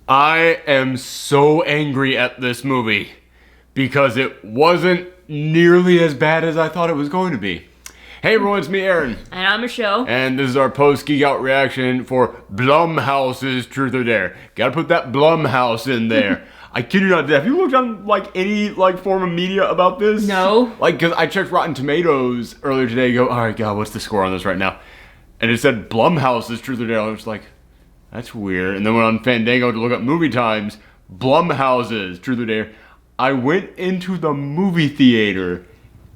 I am so angry at this movie because it wasn't nearly as bad as I thought it was going to be. Hey everyone, it's me, Aaron. And I'm Michelle. And this is our post-Geekout reaction for Blumhouse's Truth or Dare. Gotta put that Blumhouse in there. I kid you not, have you looked on any form of media about this? No. Cause I checked Rotten Tomatoes earlier today, go, alright God, what's the score on this right now? And it said Blumhouse's Truth or Dare. I was like, that's weird. And then went on Fandango to look up movie times, Blumhouse's Truth or Dare. I went into the movie theater,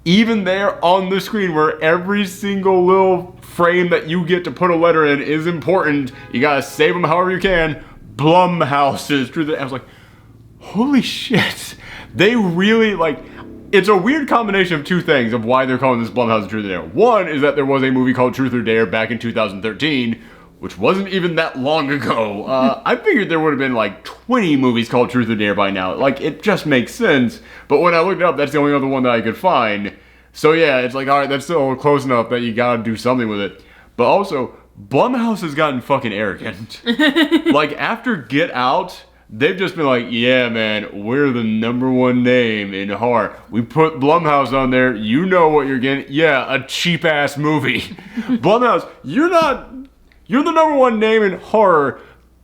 even there on the screen where every single little frame that you get to put a letter in is important. You gotta save them however you can. Blumhouse's Truth or Dare. I was like, holy shit. They really, it's a weird combination of two things of why they're calling this Blumhouse Truth or Dare. One is that there was a movie called Truth or Dare back in 2013, which wasn't even that long ago. I figured there would have been 20 movies called Truth or Dare by now. It just makes sense. But when I looked it up, that's the only other one that I could find. So yeah, it's alright, that's still close enough that you gotta do something with it. But also, Blumhouse has gotten fucking arrogant. After Get Out, they've just been yeah man, we're the #1 name in horror. We put Blumhouse on there, you know what you're getting. Yeah, a cheap ass movie. Blumhouse, you're the #1 name in horror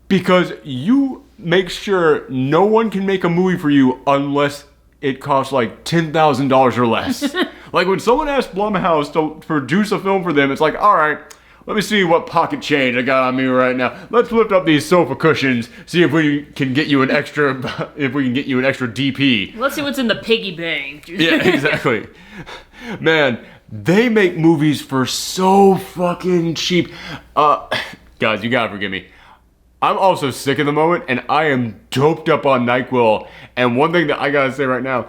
because you make sure no one can make a movie for you unless it costs $10,000 or less. When someone asks Blumhouse to produce a film for them, it's alright, let me see what pocket change I got on me right now. Let's lift up these sofa cushions, see if we can get you an extra, DP. Let's see what's in the piggy bank. Yeah, exactly. Man, they make movies for so fucking cheap. Guys, you gotta forgive me. I'm also sick at the moment, and I am doped up on NyQuil. And one thing that I gotta say right now,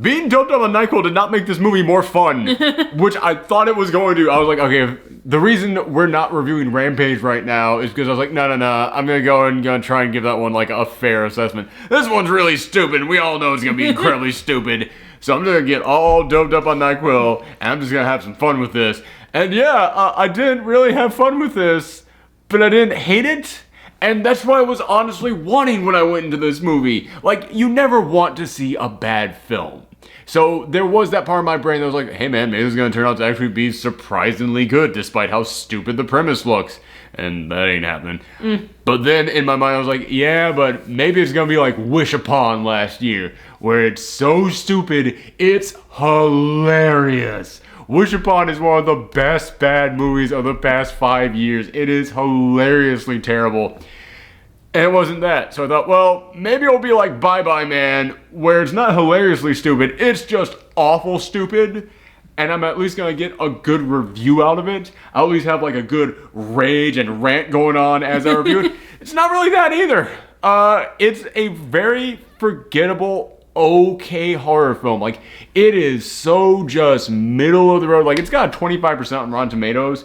being doped up on NyQuil did not make this movie more fun, which I thought it was going to. I was like, okay, the reason we're not reviewing Rampage right now is because I was like, no, I'm gonna go and try and give that one a fair assessment. This one's really stupid. We all know it's gonna be incredibly stupid. So I'm just gonna get all doped up on NyQuil, and I'm just gonna have some fun with this. And yeah, I didn't really have fun with this, but I didn't hate it. And that's what I was honestly wanting when I went into this movie. You never want to see a bad film. So there was that part of my brain that was like, hey man, maybe this is going to turn out to actually be surprisingly good despite how stupid the premise looks. And that ain't happening. But then in my mind I was like, yeah, but maybe it's going to be like Wish Upon last year, where it's so stupid, it's hilarious. Wish Upon is one of the best bad movies of the past 5 years. It is hilariously terrible. And it wasn't that. So I thought, well, maybe it'll be like Bye Bye Man, where it's not hilariously stupid, it's just awful stupid. And I'm at least going to get a good review out of it. I'll at least have a good rage and rant going on as I review it. It's not really that either. It's a very forgettable, okay horror film. It is so just middle of the road. It's got a 25% on Rotten Tomatoes,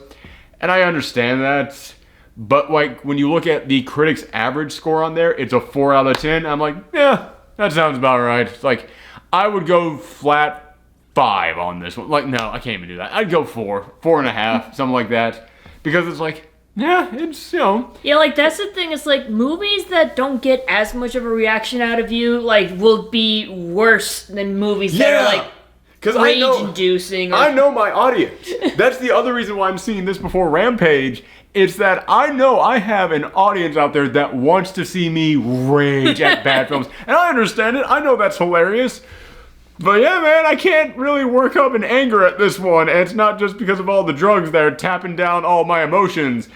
and I understand that, but when you look at the critics average score on there, it's a 4 out of 10. I'm like, yeah, that sounds about right. It's I would go flat 5 on this one. No, I can't even do that. I'd go 4.5, something like that, because it's yeah, it's, Yeah, that's the thing. It's movies that don't get as much of a reaction out of you, will be worse than movies that are, rage-inducing. I know my audience. That's the other reason why I'm seeing this before Rampage. It's that I know I have an audience out there that wants to see me rage at bad films. And I understand it. I know that's hilarious. But yeah, man, I can't really work up an anger at this one. And it's not just because of all the drugs that are tapping down all my emotions.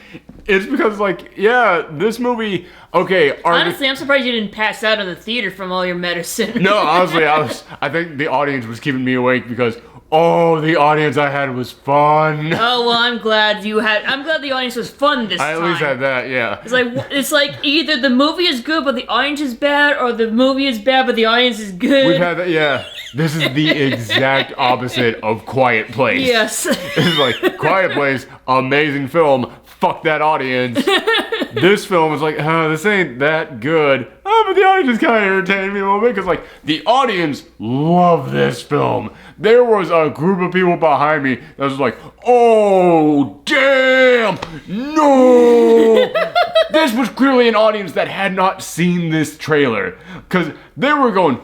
It's because, yeah, this movie, okay. Honestly, I'm surprised you didn't pass out in the theater from all your medicine. No, honestly, I think the audience was keeping me awake because, the audience I had was fun. Oh, well, I'm glad the audience was fun this time. I at least had that, yeah. It's either the movie is good but the audience is bad, or the movie is bad but the audience is good. We've had that, yeah. This is the exact opposite of Quiet Place. Yes. This is Quiet Place, amazing film, fuck that audience. This film is this ain't that good. But the audience is kind of irritating me a little bit because the audience loved this film. There was a group of people behind me that was oh, damn, no. This was clearly an audience that had not seen this trailer. Because they were going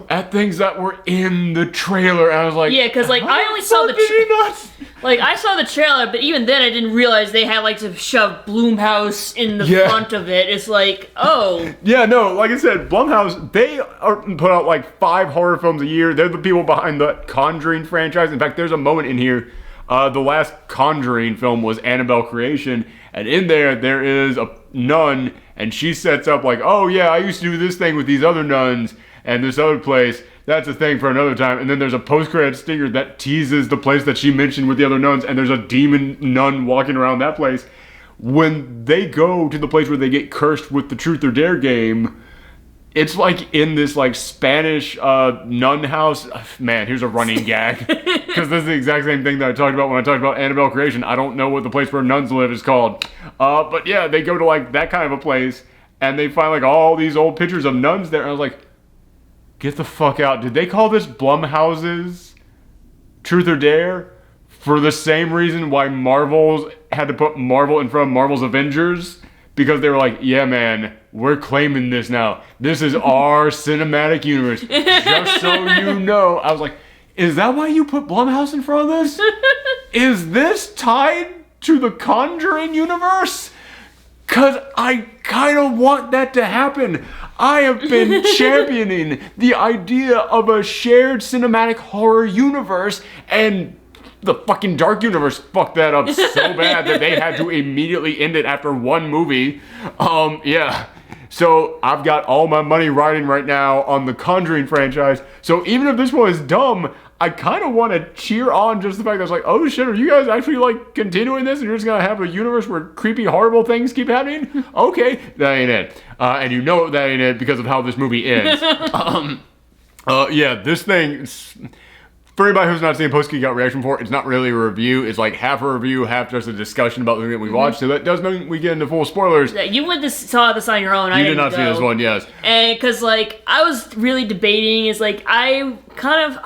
at things that were in the trailer. And I was like, yeah, because like I only saw I saw the trailer, but even then I didn't realize they had like to shove Blumhouse in the front of it. It's like, oh. Yeah, no, like I said, Blumhouse, they put out like 5 horror films a year. They're the people behind the Conjuring franchise. In fact, there's a moment in here. The last Conjuring film was Annabelle Creation, and in there is a nun, and she sets up like, oh yeah, I used to do this thing with these other nuns, and this other place, that's a thing for another time. And then there's a post-credit sticker that teases the place that she mentioned with the other nuns, and there's a demon nun walking around that place. When they go to the place where they get cursed with the Truth or Dare game, it's like in this like Spanish nun house. Man, here's a running gag. Because this is the exact same thing that I talked about when I talked about Annabelle Creation. I don't know what the place where nuns live is called. But yeah, they go to like that kind of a place and they find like all these old pictures of nuns there. And I was like, get the fuck out. Did they call this Blumhouse's Truth or Dare? For the same reason why Marvel's had to put Marvel in front of Marvel's Avengers? Because they were like, yeah, man, we're claiming this now. This is our cinematic universe. Just so you know. I was like, is that why you put Blumhouse in front of this? Is this tied to the Conjuring universe? Because I kind of want that to happen. I have been championing the idea of a shared cinematic horror universe, and the fucking Dark Universe fucked that up so bad that they had to immediately end it after 1 movie. Yeah. So I've got all my money riding right now on the Conjuring franchise. So even if this one is dumb, I kind of want to cheer on just the fact that it's like, oh shit, are you guys actually like continuing this and you're just going to have a universe where creepy, horrible things keep happening? Okay, that ain't it. And you know that ain't it because of how this movie ends. Yeah, this thing... For anybody who's not seen Post-Geekout reaction for it, it's not really a review. It's like half a review, half just a discussion about the thing that we watched. So that does mean we get into full spoilers. Yeah, you saw this on your own. You did not see this one, yes. And because like I was really debating, is like I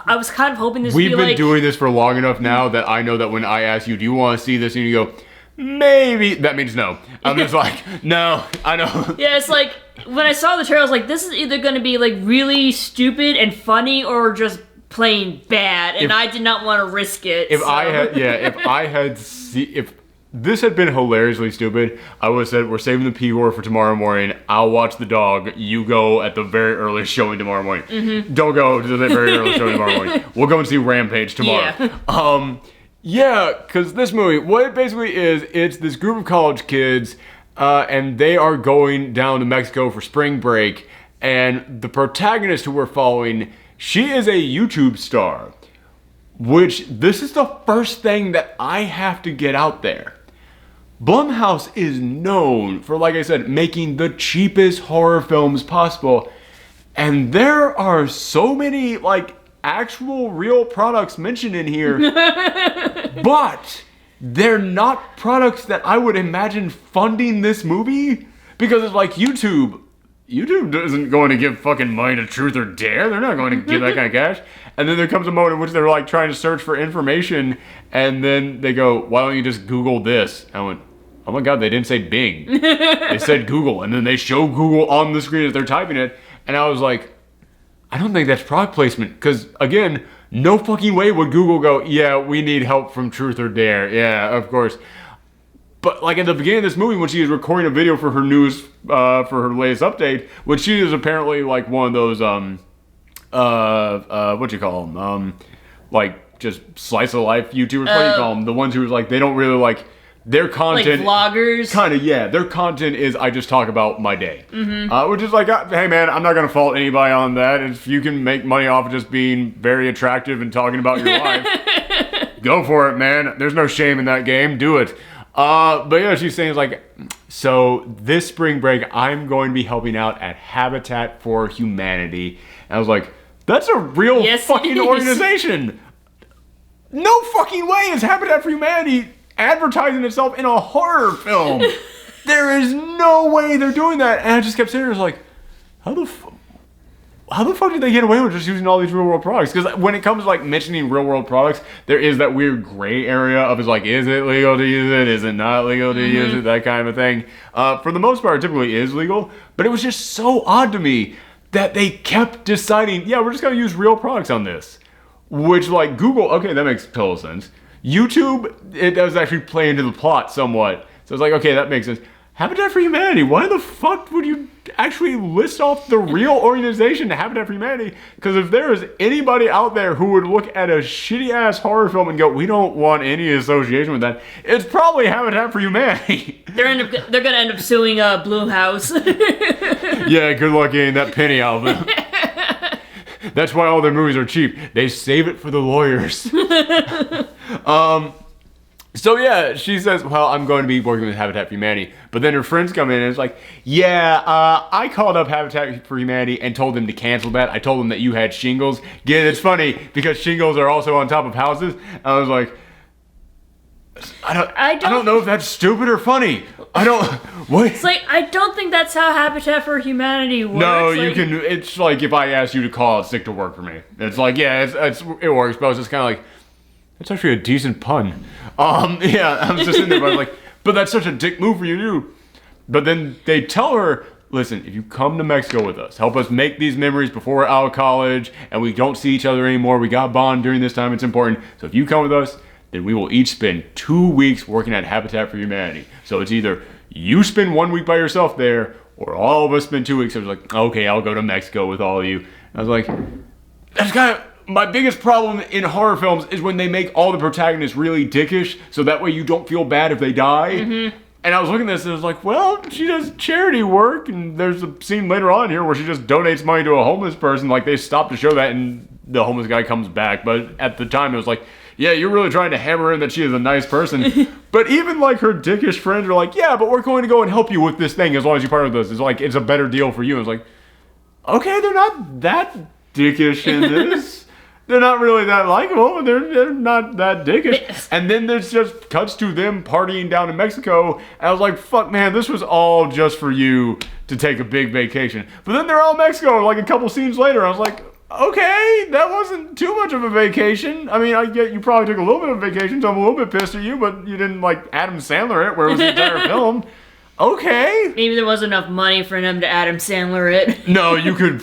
was kind of hoping this. We've been doing this for long enough now that I know that when I ask you, do you want to see this, and you go, maybe, that means no. I'm just like, no, I know. Yeah, it's like when I saw the trailer, I was like, this is either going to be like really stupid and funny, or just plain bad, and I did not want to risk it. If this had been hilariously stupid, I would have said, we're saving the P word for tomorrow morning. I'll watch the dog. You go at the very earliest showing tomorrow morning. Mm-hmm. Don't go to the very early showing tomorrow morning. We'll go and see Rampage tomorrow. Yeah. Yeah, because this movie, what it basically is, it's this group of college kids, and they are going down to Mexico for spring break, and the protagonist who we're following, she is a YouTube star, which this is the first thing that I have to get out there. Blumhouse is known for, like I said, making the cheapest horror films possible. And there are so many, like, actual real products mentioned in here. But they're not products that I would imagine funding this movie. Because it's like YouTube isn't going to give fucking money to Truth or Dare. They're not going to give that kind of cash. And then there comes a moment in which they're like trying to search for information, and then they go, why don't you just Google this? I went, oh my god, they didn't say Bing. They said Google, and then they show Google on the screen as they're typing it, and I was like, I don't think that's product placement, because again, no fucking way would Google go, yeah, we need help from Truth or Dare. Yeah, of course. But like at the beginning of this movie, when she is recording a video for her news, for her latest update, which she is apparently like one of those, what you call them, like just slice of life YouTubers. What do you call them? The ones who like they don't really like their content. Like vloggers. Kind of, yeah. Their content is I just talk about my day, which is like, hey man, I'm not gonna fault anybody on that. If you can make money off of just being very attractive and talking about your life, go for it, man. There's no shame in that game. Do it. But yeah, she's saying like, so this spring break, I'm going to be helping out at Habitat for Humanity. And I was like, that's a real fucking organization. No fucking way is Habitat for Humanity advertising itself in a horror film. There is no way they're doing that. And I just kept sitting there like, how the fuck? how the fuck did they get away with just using all these real world products? Because when it comes to like mentioning real world products, there is that weird gray area of, it's like, is it legal to use it? Is it not legal to use it? That kind of thing. For the most part, it typically is legal, but it was just so odd to me that they kept deciding, yeah, we're just gonna use real products on this. Which, like, Google, okay, that makes total sense. YouTube, it does actually play into the plot somewhat. So it's like, okay, that makes sense. Habitat for Humanity, why the fuck would you actually list off the real organization, Habitat for Humanity? Because if there is anybody out there who would look at a shitty-ass horror film and go, we don't want any association with that, it's probably Habitat for Humanity. They're gonna end up suing Blumhouse. Yeah, good luck getting that penny out of them. That's why all their movies are cheap. They save it for the lawyers. So yeah, she says, well, I'm going to be working with Habitat for Humanity. But then her friends come in and it's like, yeah, I called up Habitat for Humanity and told them to cancel that. I told them that you had shingles. Yeah, it's funny because shingles are also on top of houses. I was like, I don't know if that's stupid or funny. What? It's like, I don't think that's how Habitat for Humanity works. No, you can, it's like if I asked you to call out sick to work for me. It's like, yeah, it works, but it's just kind of like, it's actually a decent pun. Yeah, I'm just sitting there, but I'm like, but that's such a dick move for you to do. But then they tell her, listen, if you come to Mexico with us, help us make these memories before we're out of college and we don't see each other anymore. We got bond during this time. It's important. So if you come with us, then we will each spend 2 weeks working at Habitat for Humanity. So it's either you spend 1 week by yourself there, or all of us spend 2 weeks. I was like, okay, I'll go to Mexico with all of you. And I was like, that's kind of, my biggest problem in horror films is when they make all the protagonists really dickish, so that way you don't feel bad if they die. And I was looking at this and I was like, well, she does charity work, and there's a scene later on here where she just donates money to a homeless person. Like, they stopped to show that, and the homeless guy comes back. But at the time, it was like, yeah, you're really trying to hammer in that she is a nice person. But even, like, her dickish friends are like, yeah, but we're going to go and help you with this thing as long as you're part of this. It's like, it's a better deal for you. And it's like, okay, they're not that dickish in this. They're not really that likable. They're not that dickish. And then there's just cuts to them partying down in Mexico. And I was like, fuck, man, this was all just for you to take a big vacation. But then they're all in Mexico, like a couple scenes later. I was like, okay, that wasn't too much of a vacation. I mean, I get you probably took a little bit of a vacation, so I'm a little bit pissed at you, but you didn't, like, Adam Sandler it, where it was the entire film. Okay. Maybe there wasn't enough money for them to Adam Sandler it. No, you could...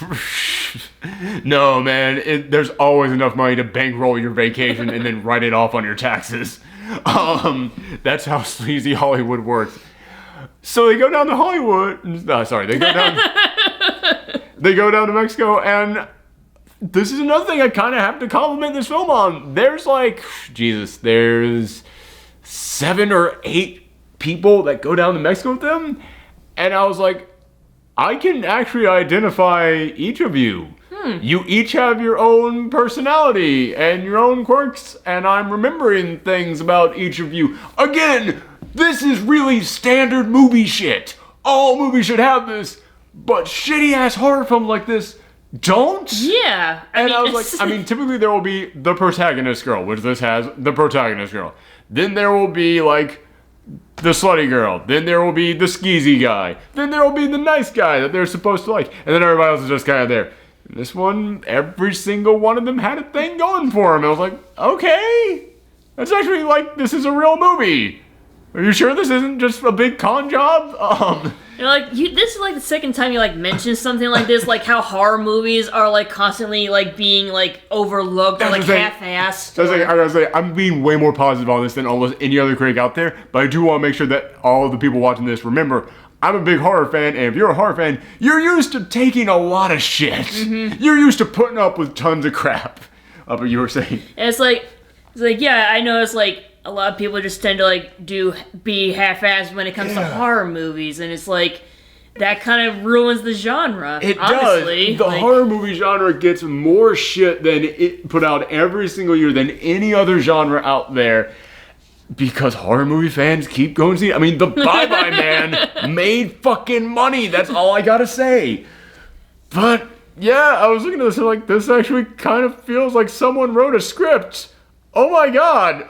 No, man. There's always enough money to bankroll your vacation and then write it off on your taxes. That's how sleazy Hollywood works. So they go down to Hollywood. They go down... They go down to Mexico, and this is another thing I kind of have to compliment this film on. There's like... Jesus, there's 7 or 8 people that go down to Mexico with them, and I was like, I can actually identify each of you. You each have your own personality and your own quirks, and I'm remembering things about each of you. Again, this is really standard movie shit. All movies should have this, but shitty ass horror films like this don't. Yeah. I was like, I mean, typically there will be the protagonist girl, which this has, the protagonist girl. Then there will be like the slutty girl. Then there will be the skeezy guy. Then there will be the nice guy that they're supposed to like. And then everybody else is just kind of there. And this one, every single one of them had a thing going for him. I was like, okay. That's actually like, this is a real movie. Are you sure this isn't just a big con job? You're like, this is like the second time you like mentioned something like this, like how horror movies are like constantly like being like overlooked or like half-assed. I gotta say, I'm being way more positive on this than almost any other critic out there, but I do want to make sure that all the people watching this remember, I'm a big horror fan, and if you're a horror fan, you're used to taking a lot of shit. You're used to putting up with tons of crap. But you were saying. And it's like, yeah, I know it's like, a lot of people just tend to like be half-assed when it comes to horror movies, and it's like that kind of ruins the genre. It honestly. does. The horror movie genre gets more shit than it put out every single year than any other genre out there, because horror movie fans keep going to see it. I mean, the Bye Bye Man made fucking money. That's all I gotta say. But yeah, I was looking at this and like, this actually kind of feels like someone wrote a script. Oh my god.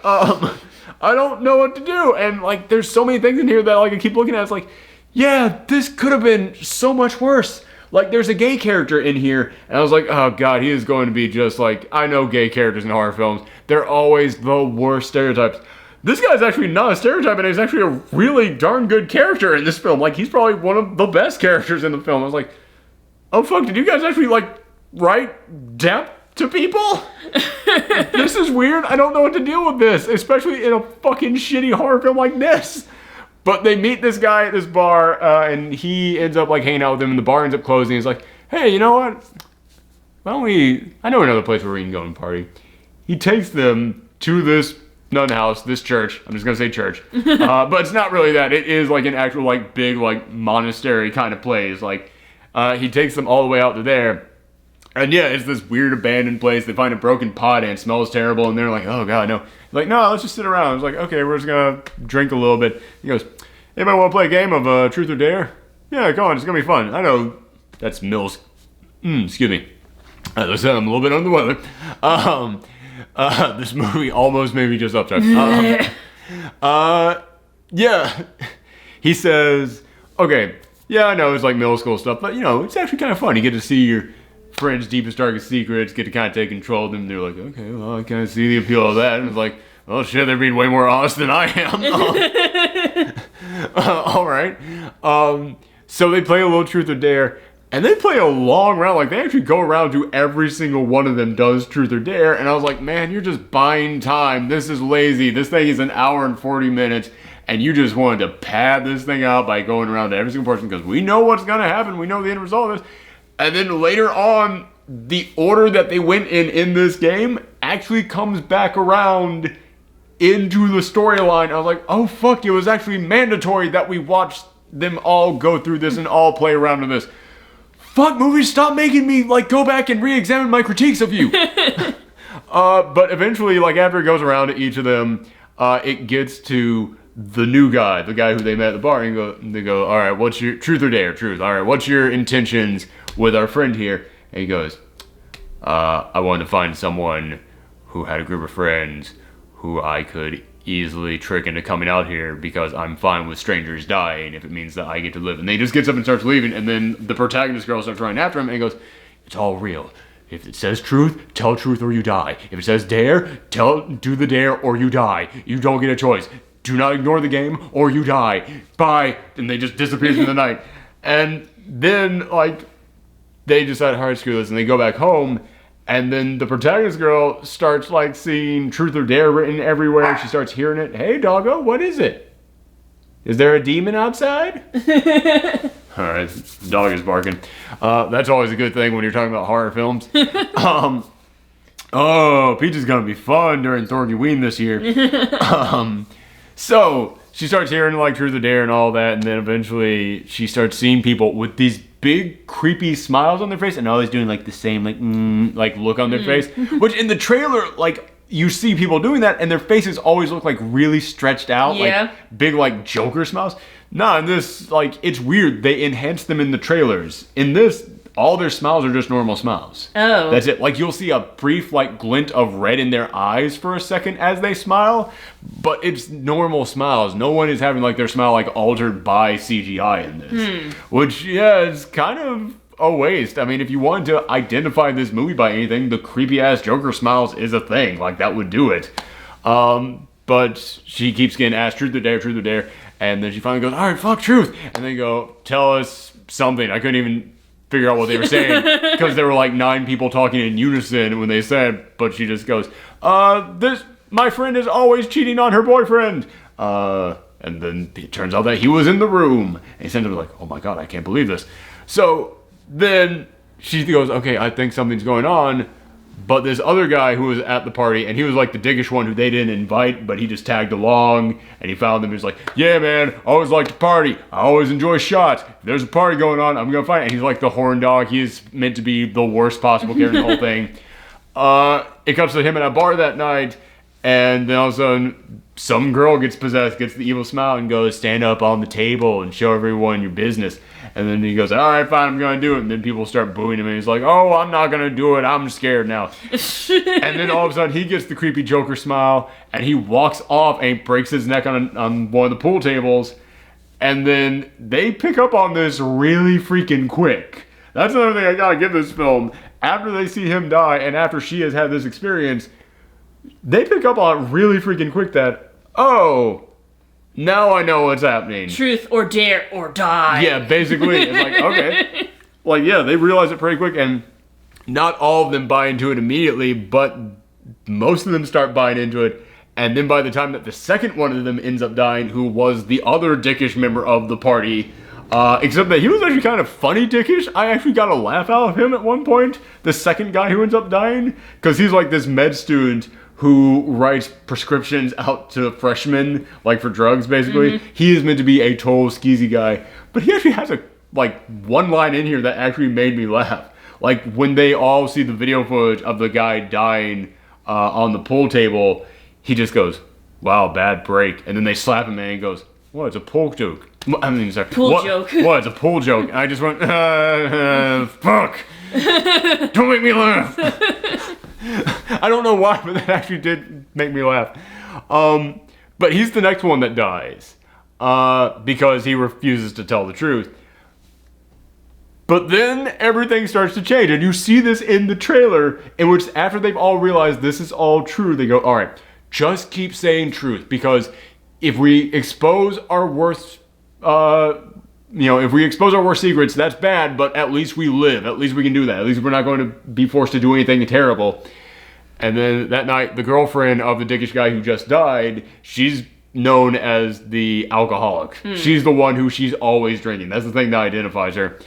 I don't know what to do. And like, there's so many things in here that like I keep looking at. It's like, yeah, this could have been so much worse. Like, there's a gay character in here, and I was like, oh god, he is going to be just like, I know gay characters in horror films. They're always the worst stereotypes. This guy's actually not a stereotype, and he's actually a really darn good character in this film. Like, he's probably one of the best characters in the film. I was like, oh fuck, did you guys actually, like, write depth to people? This is weird. I don't know what to deal with this, especially in a fucking shitty horror film like this. But they meet this guy at this bar, and he ends up, like, hanging out with them, and the bar ends up closing. He's like, hey, you know what? Why don't we... I know another place where we can go and party. He takes them to this nun house, this church. I'm just going to say church. But it's not really that. It is, like, an actual, like, big, like, monastery kind of place. Like, he takes them all the way out to there. And yeah, it's this weird abandoned place. They find a broken pot and it smells terrible. And they're like, oh god, no. Like, no, let's just sit around. I was like, okay, we're just gonna drink a little bit. He goes, anybody want to play a game of Truth or Dare? Yeah, go on, it's gonna be fun. I know that's Mills. Excuse me. As I said, I'm a little bit under the weather. This movie almost made me just upset. Yeah. He says, okay, yeah, I know it's like middle school stuff, but you know, it's actually kind of fun. You get to see your friends' deepest, darkest secrets, get to kind of take control of them. They're like, okay, well, I kind of see the appeal of that. And it's like, oh shit, they're being way more honest than I am. All right. So they play a little Truth or Dare, and they play a long round. Like, they actually go around to every single one of them does Truth or Dare. And I was like, man, you're just buying time. This is lazy. This thing is an hour and 40 minutes. And you just wanted to pad this thing out by going around to every single person because we know what's going to happen. We know the end result of this. And then later on, the order that they went in this game actually comes back around into the storyline. I was like, oh fuck, it was actually mandatory that we watch them all go through this and all play around in this. Fuck, movies, stop making me like go back and re-examine my critiques of you. But eventually, like after it goes around to each of them, it gets to the new guy, the guy who they met at the bar, and they go, all right, what's your Truth or Dare? Truth. All right, what's your intentions with our friend here? And he goes, I wanted to find someone who had a group of friends who I could easily trick into coming out here because I'm fine with strangers dying if it means that I get to live. And he just gets up and starts leaving, and then the protagonist girl starts running after him, and he goes, it's all real. If it says truth, tell truth or you die. If it says dare, do the dare or you die. You don't get a choice. Do not ignore the game or you die. Bye. And they just disappear in the night. And then, like, they decide, all right, screw this, and they go back home, and then the protagonist girl starts, like, seeing Truth or Dare written everywhere. She starts hearing it. Hey, doggo, what is it? Is there a demon outside? All right, the dog is barking. That's always a good thing when you're talking about horror films. Oh, Peach is going to be fun during Thorgy this year. So she starts hearing like Truth or Dare and all that, and then eventually she starts seeing people with these big creepy smiles on their face and always doing like the same like look on their face, which in the trailer, like, you see people doing that and their faces always look like really stretched out, like big like Joker smiles. Nah, in this, like, it's weird, they enhance them in the trailers. In this, all their smiles are just normal smiles. Oh. That's it. Like, you'll see a brief, like, glint of red in their eyes for a second as they smile, but it's normal smiles. No one is having, like, their smile, like, altered by CGI in this. Which, yeah, is kind of a waste. I mean, if you wanted to identify this movie by anything, the creepy-ass Joker smiles is a thing. Like, that would do it. But she keeps getting asked, Truth or Dare, Truth or Dare, and then she finally goes, all right, fuck Truth. And they go, tell us something. I couldn't even figure out what they were saying because there were like 9 people talking in unison when they said, but she just goes, my friend is always cheating on her boyfriend. And then it turns out that he was in the room. And he sent him like, oh my god, I can't believe this. So then she goes, okay, I think something's going on. But this other guy who was at the party, and he was like the dickish one who they didn't invite, but he just tagged along, and he found them. He was like, yeah, man, I always like to party. I always enjoy shots. If there's a party going on, I'm going to fight. And he's like the horn dog. He is meant to be the worst possible character in the whole thing. It comes to him at a bar that night, and then all of a sudden, some girl gets possessed, gets the evil smile, and goes, stand up on the table and show everyone your business. And then he goes, all right, fine, I'm going to do it. And then people start booing him, and he's like, oh, I'm not going to do it. I'm scared now. And then all of a sudden, he gets the creepy Joker smile, and he walks off and breaks his neck on one of the pool tables. And then they pick up on this really freaking quick. That's another thing I gotta give this film. After they see him die, and after she has had this experience, they pick up on it really freaking quick that, oh, now I know what's happening. Truth or dare or die. Yeah, basically. It's like, okay. Like, yeah, they realize it pretty quick, and not all of them buy into it immediately, but most of them start buying into it. And then by the time that the second one of them ends up dying, who was the other dickish member of the party, except that he was actually kind of funny dickish. I actually got a laugh out of him at one point, the second guy who ends up dying, because he's like this med student who writes prescriptions out to freshmen, like for drugs, basically. He is meant to be a total skeezy guy, but he actually has one line in here that actually made me laugh. Like when they all see the video footage of the guy dying on the pool table, he just goes, "Wow, bad break," and then they slap him and he goes, "What? It's a pool joke." I mean, sorry, pool joke. What? It's a pool joke. And I just went, fuck! Don't make me laugh. I don't know why, but that actually did make me laugh. But he's the next one that dies because he refuses to tell the truth. But then everything starts to change, and you see this in the trailer, in which after they've all realized this is all true, they go, all right, just keep saying truth, because if we expose our worst, if we expose our worst secrets, that's bad, but at least we live. At least we can do that. At least we're not going to be forced to do anything terrible. And then that night, the girlfriend of the dickish guy who just died, she's known as the alcoholic. She's the one who she's always drinking. That's the thing that identifies her.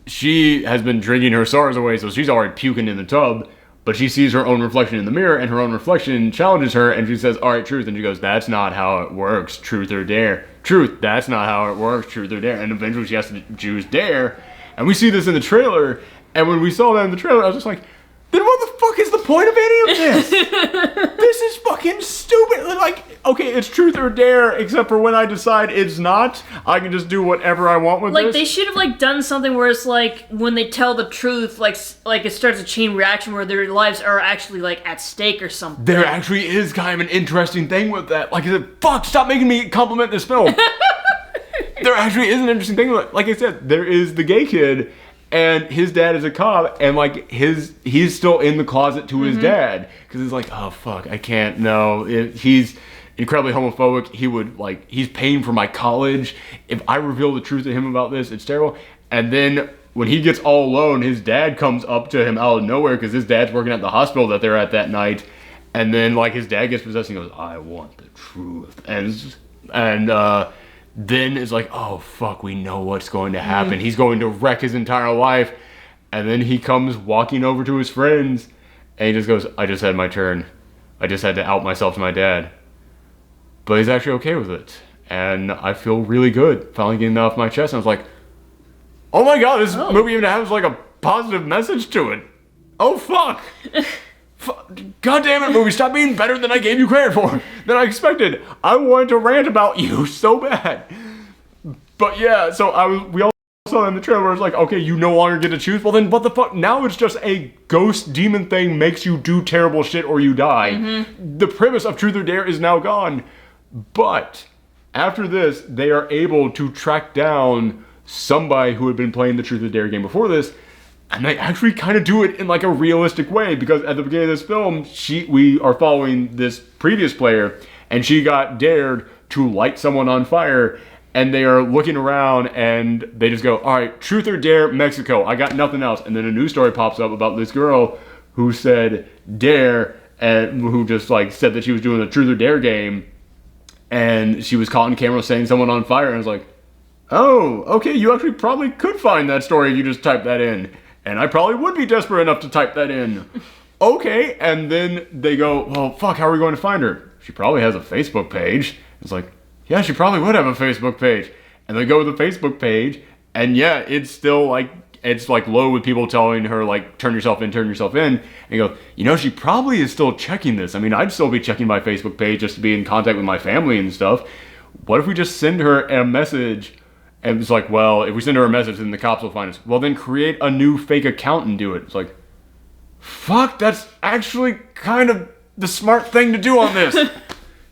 She has been drinking her sorrows away, so she's already puking in the tub, but she sees her own reflection in the mirror, and her own reflection challenges her, and she says, all right, truth, and she goes, that's not how it works, truth or dare. Truth, that's not how it works, truth or dare. And eventually she has to choose dare, and we see this in the trailer, and when we saw that in the trailer, I was just like, then what the fuck is the point of any of this? This is fucking stupid. Like, okay, it's truth or dare, except for when I decide it's not, I can just do whatever I want with this. Like, they should have, done something where it's, when they tell the truth, like it starts a chain reaction where their lives are actually, at stake or something. There actually is kind of an interesting thing with that. Like I said, fuck, stop making me compliment this film. There actually is an interesting thing. Like I said, there is the gay kid, and his dad is a cop, and he's still in the closet to his dad, because he's like, oh fuck, I can't, no, he's incredibly homophobic, he would, he's paying for my college, if I reveal the truth to him about this, it's terrible. And then when he gets all alone, his dad comes up to him out of nowhere, because his dad's working at the hospital that they're at that night, and then his dad gets possessed, and he goes, I want the truth, and then it's like, oh fuck, we know what's going to happen. He's going to wreck his entire life. And then he comes walking over to his friends, and he just goes, I just had my turn. I just had to out myself to my dad. But he's actually okay with it. And I feel really good finally getting that off my chest. And I was like, oh my god, this movie even has a positive message to it. Oh fuck. God damn it, movie, stop being better than I gave you credit for, than I expected. I wanted to rant about you so bad. But yeah, so we all saw in the trailer where it's like, okay, you no longer get to choose. Well then, what the fuck? Now it's just a ghost demon thing makes you do terrible shit or you die. The premise of Truth or Dare is now gone. But after this, they are able to track down somebody who had been playing the Truth or Dare game before this. And they actually kind of do it in a realistic way, because at the beginning of this film, we are following this previous player, and she got dared to light someone on fire, and they are looking around, and they just go, all right, truth or dare, Mexico, I got nothing else. And then a news story pops up about this girl who said dare, and who just said that she was doing the truth or dare game, and she was caught on camera setting someone on fire, and I was like, oh, okay, you actually probably could find that story if you just type that in. And I probably would be desperate enough to type that in. Okay, and then they go, well, fuck, how are we going to find her? She probably has a Facebook page. It's like, yeah, she probably would have a Facebook page. And they go to the Facebook page, and yeah, it's still it's low with people telling her, turn yourself in, turn yourself in. And you go, she probably is still checking this. I mean, I'd still be checking my Facebook page just to be in contact with my family and stuff. What if we just send her a message? And it's like, well, if we send her a message, then the cops will find us. Well, then create a new fake account and do it. It's like, fuck, that's actually kind of the smart thing to do on this.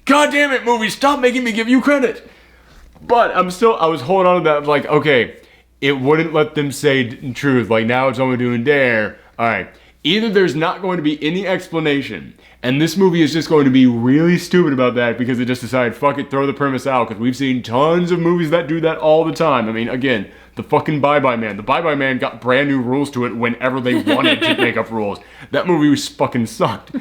God damn it, movie, stop making me give you credit. But I was holding on to that, okay, it wouldn't let them say truth. Like, now it's only doing dare. All right. Either there's not going to be any explanation, and this movie is just going to be really stupid about that because they just decided, fuck it, throw the premise out, because we've seen tons of movies that do that all the time. I mean, again, the fucking Bye Bye Man. The Bye Bye Man got brand new rules to it whenever they wanted to make up rules. That movie was fucking sucked.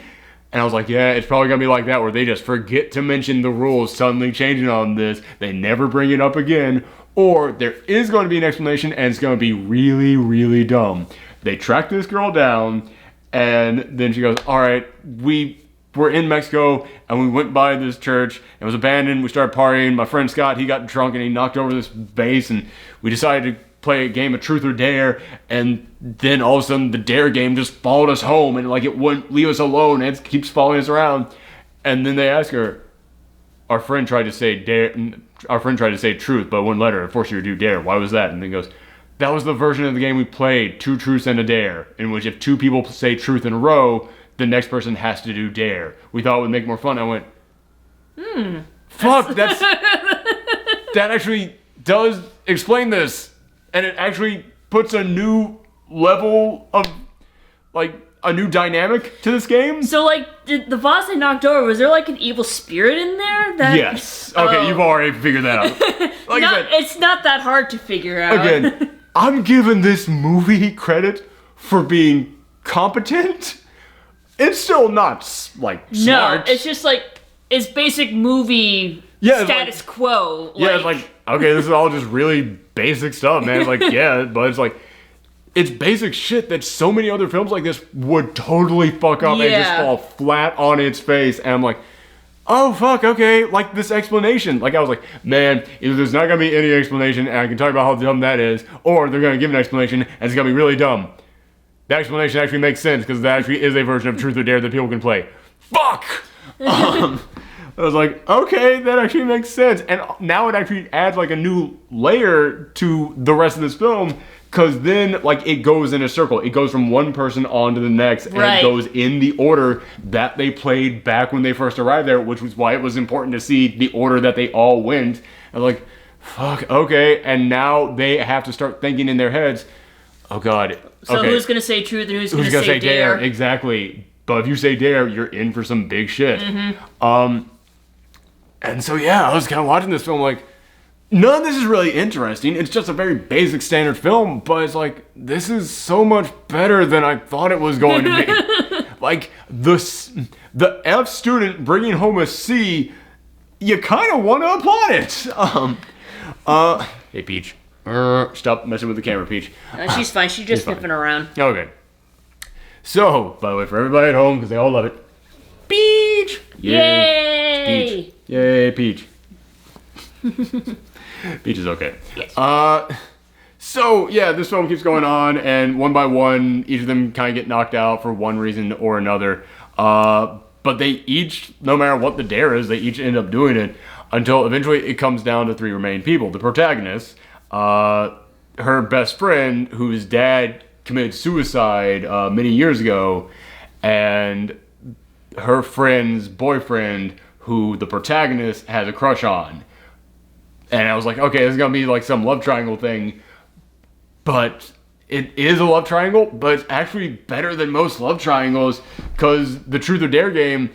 And I was like, yeah, it's probably going to be like that, where they just forget to mention the rules, suddenly changing on this. They never bring it up again. Or there is going to be an explanation, and it's going to be really, really dumb. They track this girl down, and then she goes, all right, we were in Mexico, and we went by this church. It was abandoned. We started partying. My friend Scott, he got drunk, and he knocked over this vase, and we decided to play a game of truth or dare, and then all of a sudden the dare game just followed us home, and like it wouldn't leave us alone, and it keeps following us around. And then they ask her, our friend tried to say truth, but wouldn't let her, forced her to do dare. Why was that? And then goes, that was the version of the game we played, 2 truths and a dare, in which if 2 people say truth in a row, the next person has to do dare. We thought it would make more fun. I went, fuck, that actually does explain this. And it actually puts a new level of, like, a new dynamic to this game. So, like, the vase they knocked over, was there, like, an evil spirit in there? Yes. Okay, you've already figured that out. Like I said, it's not that hard to figure out. Again, I'm giving this movie credit for being competent. It's still not, like, smart. No, it's just, like, it's basic movie status quo. Yeah, it's like, okay, this is all just really basic stuff, man. It's like, yeah, but it's like, it's basic shit that so many other films like this would totally fuck up and just fall flat on its face. And I'm like, oh, fuck, okay, like this explanation. Like, I was like, man, either there's not going to be any explanation and I can talk about how dumb that is, or they're going to give an explanation and it's going to be really dumb. The explanation actually makes sense because that actually is a version of Truth or Dare that people can play. Fuck! I was like, okay, that actually makes sense. And now it actually adds like a new layer to the rest of this film, because then like it goes in a circle. It goes from one person on to the next, and it goes in the order that they played back when they first arrived there, which was why it was important to see the order that they all went. And like, fuck, okay. And now they have to start thinking in their heads, oh god. So who's going to say truth and who's going to say dare? Exactly. But if you say dare, you're in for some big shit. Mm-hmm. And so, yeah, I was kind of watching this film like, none of this is really interesting. It's just a very basic standard film, but it's like, this is so much better than I thought it was going to be. Like, the F student bringing home a C, you kind of want to applaud it. Hey, Peach. Stop messing with the camera, Peach. She's fine. She's just sniffing around. Okay. So, by the way, for everybody at home, because they all love it, Peach! Yay! Peach. Yay, Peach. Peach is okay. Yes. So, yeah, this film keeps going on, and one by one, each of them kind of get knocked out for one reason or another. But they each, no matter what the dare is, they each end up doing it until eventually it comes down to 3 remaining people. The protagonist, her best friend, whose dad committed suicide many years ago, and her friend's boyfriend, who the protagonist has a crush on. And I was like, okay, this is going to be like some love triangle thing. But it is a love triangle, but it's actually better than most love triangles, because the Truth or Dare game,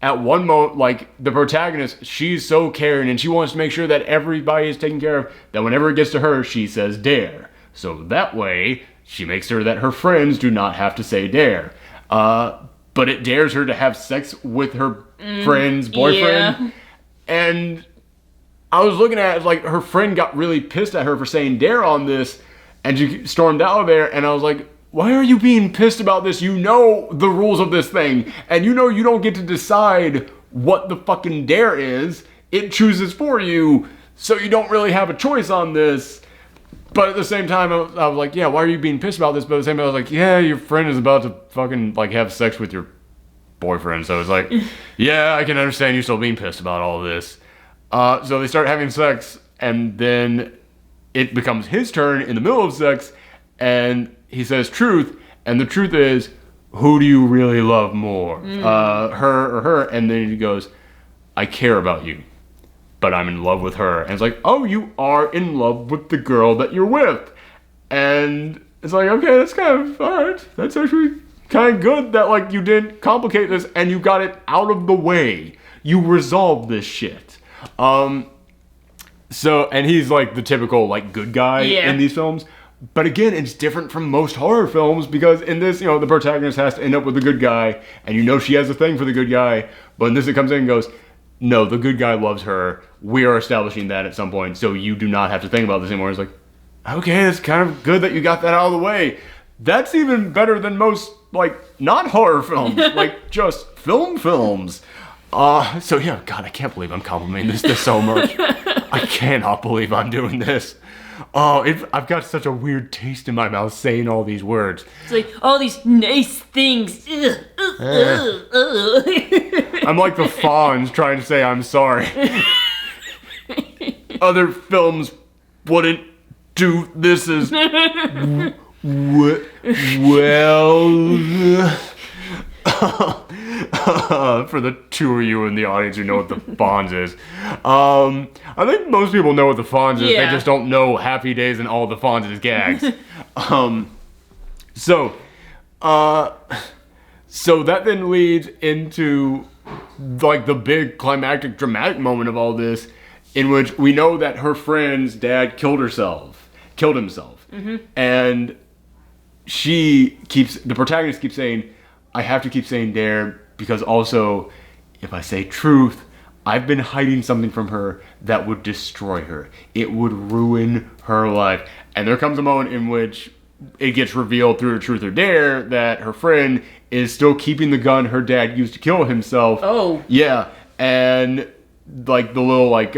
at one moment, like, the protagonist, she's so caring and she wants to make sure that everybody is taken care of, that whenever it gets to her, she says dare. So that way, she makes sure that her friends do not have to say dare. But it dares her to have sex with her friend's boyfriend. Yeah. And I was looking at it, like, her friend got really pissed at her for saying dare on this, and she stormed out of there, and I was like, why are you being pissed about this? You know the rules of this thing, and you know you don't get to decide what the fucking dare is. It chooses for you, so you don't really have a choice on this. But at the same time, I was like, yeah, why are you being pissed about this? But at the same time, I was like, yeah, your friend is about to fucking, like, have sex with your boyfriend. So it's like, yeah, I can understand you still being pissed about all of this. So they start having sex, and then it becomes his turn in the middle of sex, and he says truth, and the truth is, who do you really love more? Her or her? And then he goes, I care about you, but I'm in love with her. And it's like, oh, you are in love with the girl that you're with. And it's like, okay, that's kind of, alright, that's actually kind of good that, like, you didn't complicate this and you got it out of the way. You resolved this shit. So, and he's like the typical, like, good guy in these films. But again, it's different from most horror films because in this, you know, the protagonist has to end up with the good guy, and you know she has a thing for the good guy. But in this, it comes in and goes, no, the good guy loves her. We are establishing that at some point, so you do not have to think about this anymore. It's like, okay, it's kind of good that you got that out of the way. That's even better than most, like, not horror films, like just films. So yeah, God, I can't believe I'm complimenting this so much. I cannot believe I'm doing this. Oh, I've got such a weird taste in my mouth saying all these words. It's like, all these nice things. I'm like the Fonz trying to say I'm sorry. Other films wouldn't do this as well. For the two of you in the audience who know what the Fonz is. I think most people know what the Fonz is. Yeah. They just don't know Happy Days and all the Fonz' gags. So that then leads into like the big climactic dramatic moment of all this, in which we know that her friend's dad killed himself. Mm-hmm. And the protagonist keeps saying, I have to keep saying dare, because also, if I say truth, I've been hiding something from her that would destroy her. It would ruin her life. And there comes a moment in which it gets revealed through truth or dare that her friend is still keeping the gun her dad used to kill himself. Oh. Yeah, and like the little like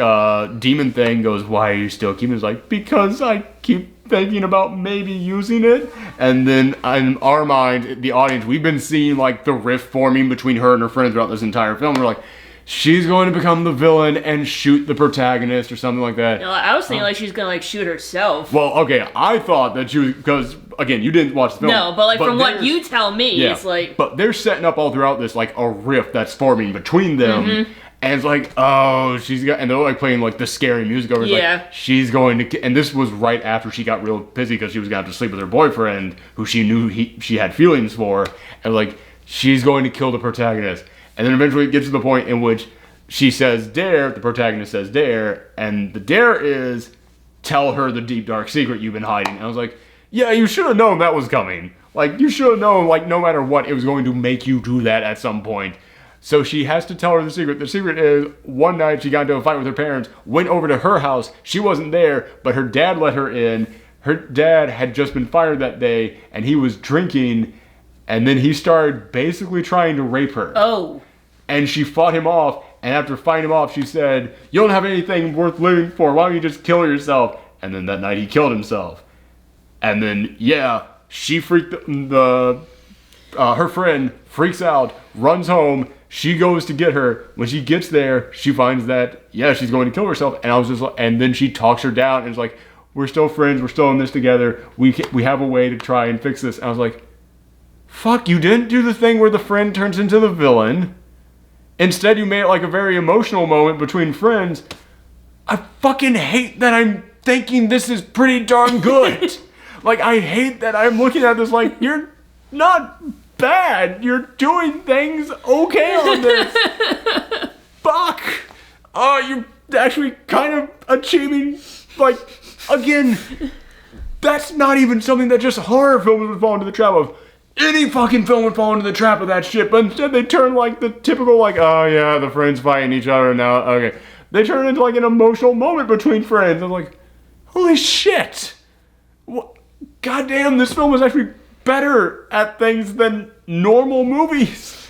demon thing goes, why are you still keeping it? It's like, because I keep thinking about maybe using it. And then in our mind, the audience, we've been seeing like the rift forming between her and her friend throughout this entire film. We're like, she's going to become the villain and shoot the protagonist or something like that. You know, I was thinking like she's gonna like shoot herself. Well, okay, I thought that she was, because again, you didn't watch the film. No, but like from what you tell me, it's like. But they're setting up all throughout this like a rift that's forming between them. Mm-hmm. And it's like, oh, and they're like playing like the scary music over. It's like, she's going to, and this was right after she got real busy because she was going to have to sleep with her boyfriend, who she knew she had feelings for, and like, she's going to kill the protagonist. And then eventually it gets to the point in which she says dare, the protagonist says dare, and the dare is, tell her the deep dark secret you've been hiding. And I was like, yeah, you should have known that was coming. Like, you should have known, like, no matter what, it was going to make you do that at some point. So she has to tell her the secret. The secret is, one night she got into a fight with her parents, went over to her house. She wasn't there, but her dad let her in. Her dad had just been fired that day, and he was drinking, and then he started basically trying to rape her. Oh. And she fought him off, and after fighting him off, she said, you don't have anything worth living for. Why don't you just kill yourself? And then that night he killed himself. And then, yeah, she her friend freaks out, runs home. She goes to get her. When she gets there, she finds that, yeah, she's going to kill herself. And I was just like, and then she talks her down and is like, we're still friends. We're still in this together. We have a way to try and fix this. And I was like, fuck, you didn't do the thing where the friend turns into the villain. Instead, you made it like a very emotional moment between friends. I fucking hate that I'm thinking this is pretty darn good. Like, I hate that I'm looking at this like, you're not bad. You're doing things okay on this. Fuck. You're actually kind of achieving, like, again, that's not even something that just horror films would fall into the trap of. Any fucking film would fall into the trap of that shit, but instead they turn like the typical, like, oh yeah, the friends fighting each other now, okay. They turn into like an emotional moment between friends. I'm like, holy shit. Goddamn, this film is actually better at things than normal movies.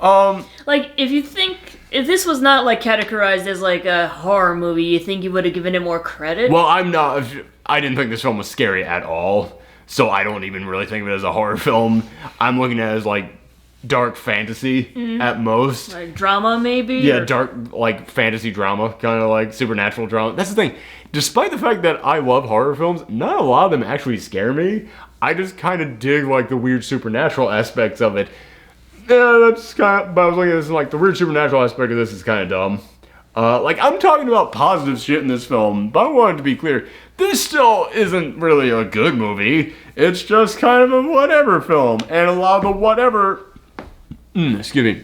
Like, if this was not like categorized as like a horror movie, you think you would have given it more credit? Well, I didn't think this film was scary at all. So I don't even really think of it as a horror film. I'm looking at it as like dark fantasy at most. Like drama maybe? Yeah, dark like fantasy drama, kind of like supernatural drama. That's the thing. Despite the fact that I love horror films, not a lot of them actually scare me. I just kind of dig like the weird supernatural aspects of it. Yeah, that's kind of, but I was looking at this and like the weird supernatural aspect of this is kind of dumb. Like, I'm talking about positive shit in this film, but I wanted to be clear. This still isn't really a good movie. It's just kind of a whatever film. And a lot of the whatever, excuse me,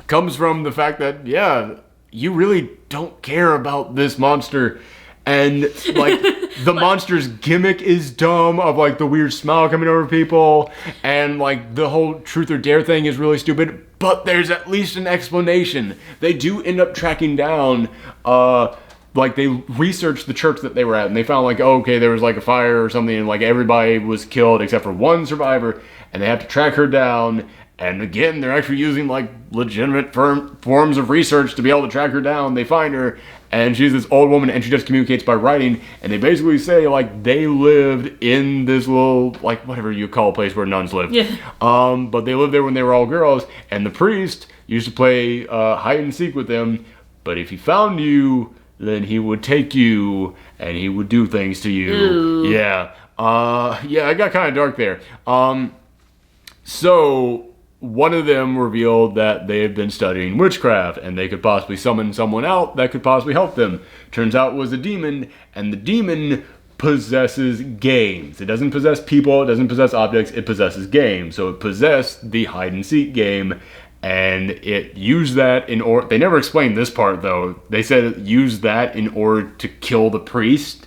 comes from the fact that, yeah, you really don't care about this monster. And, like, the monster's gimmick is dumb, of, like, the weird smile coming over people. And, like, the whole truth or dare thing is really stupid. But there's at least an explanation. They do end up tracking down, like, they researched the church that they were at. And they found, like, oh, okay, there was, like, a fire or something. And, like, everybody was killed except for one survivor. And they have to track her down. And again, they're actually using, like, legitimate forms of research to be able to track her down. They find her, and she's this old woman, and she just communicates by writing. And they basically say, like, they lived in this little, like, whatever you call a place where nuns live. Yeah. But they lived there when they were all girls, and the priest used to play hide and seek with them. But if he found you, then he would take you, and he would do things to you. Ooh. Yeah. Yeah, it got kind of dark there. So one of them revealed that they had been studying witchcraft and they could possibly summon someone out that could possibly help them. Turns out it was a demon, and the demon possesses games. It doesn't possess people, it doesn't possess objects, it possesses games. So it possessed the hide and seek game, and it used that in order. They never explained this part though. They said it used that in order to kill the priest.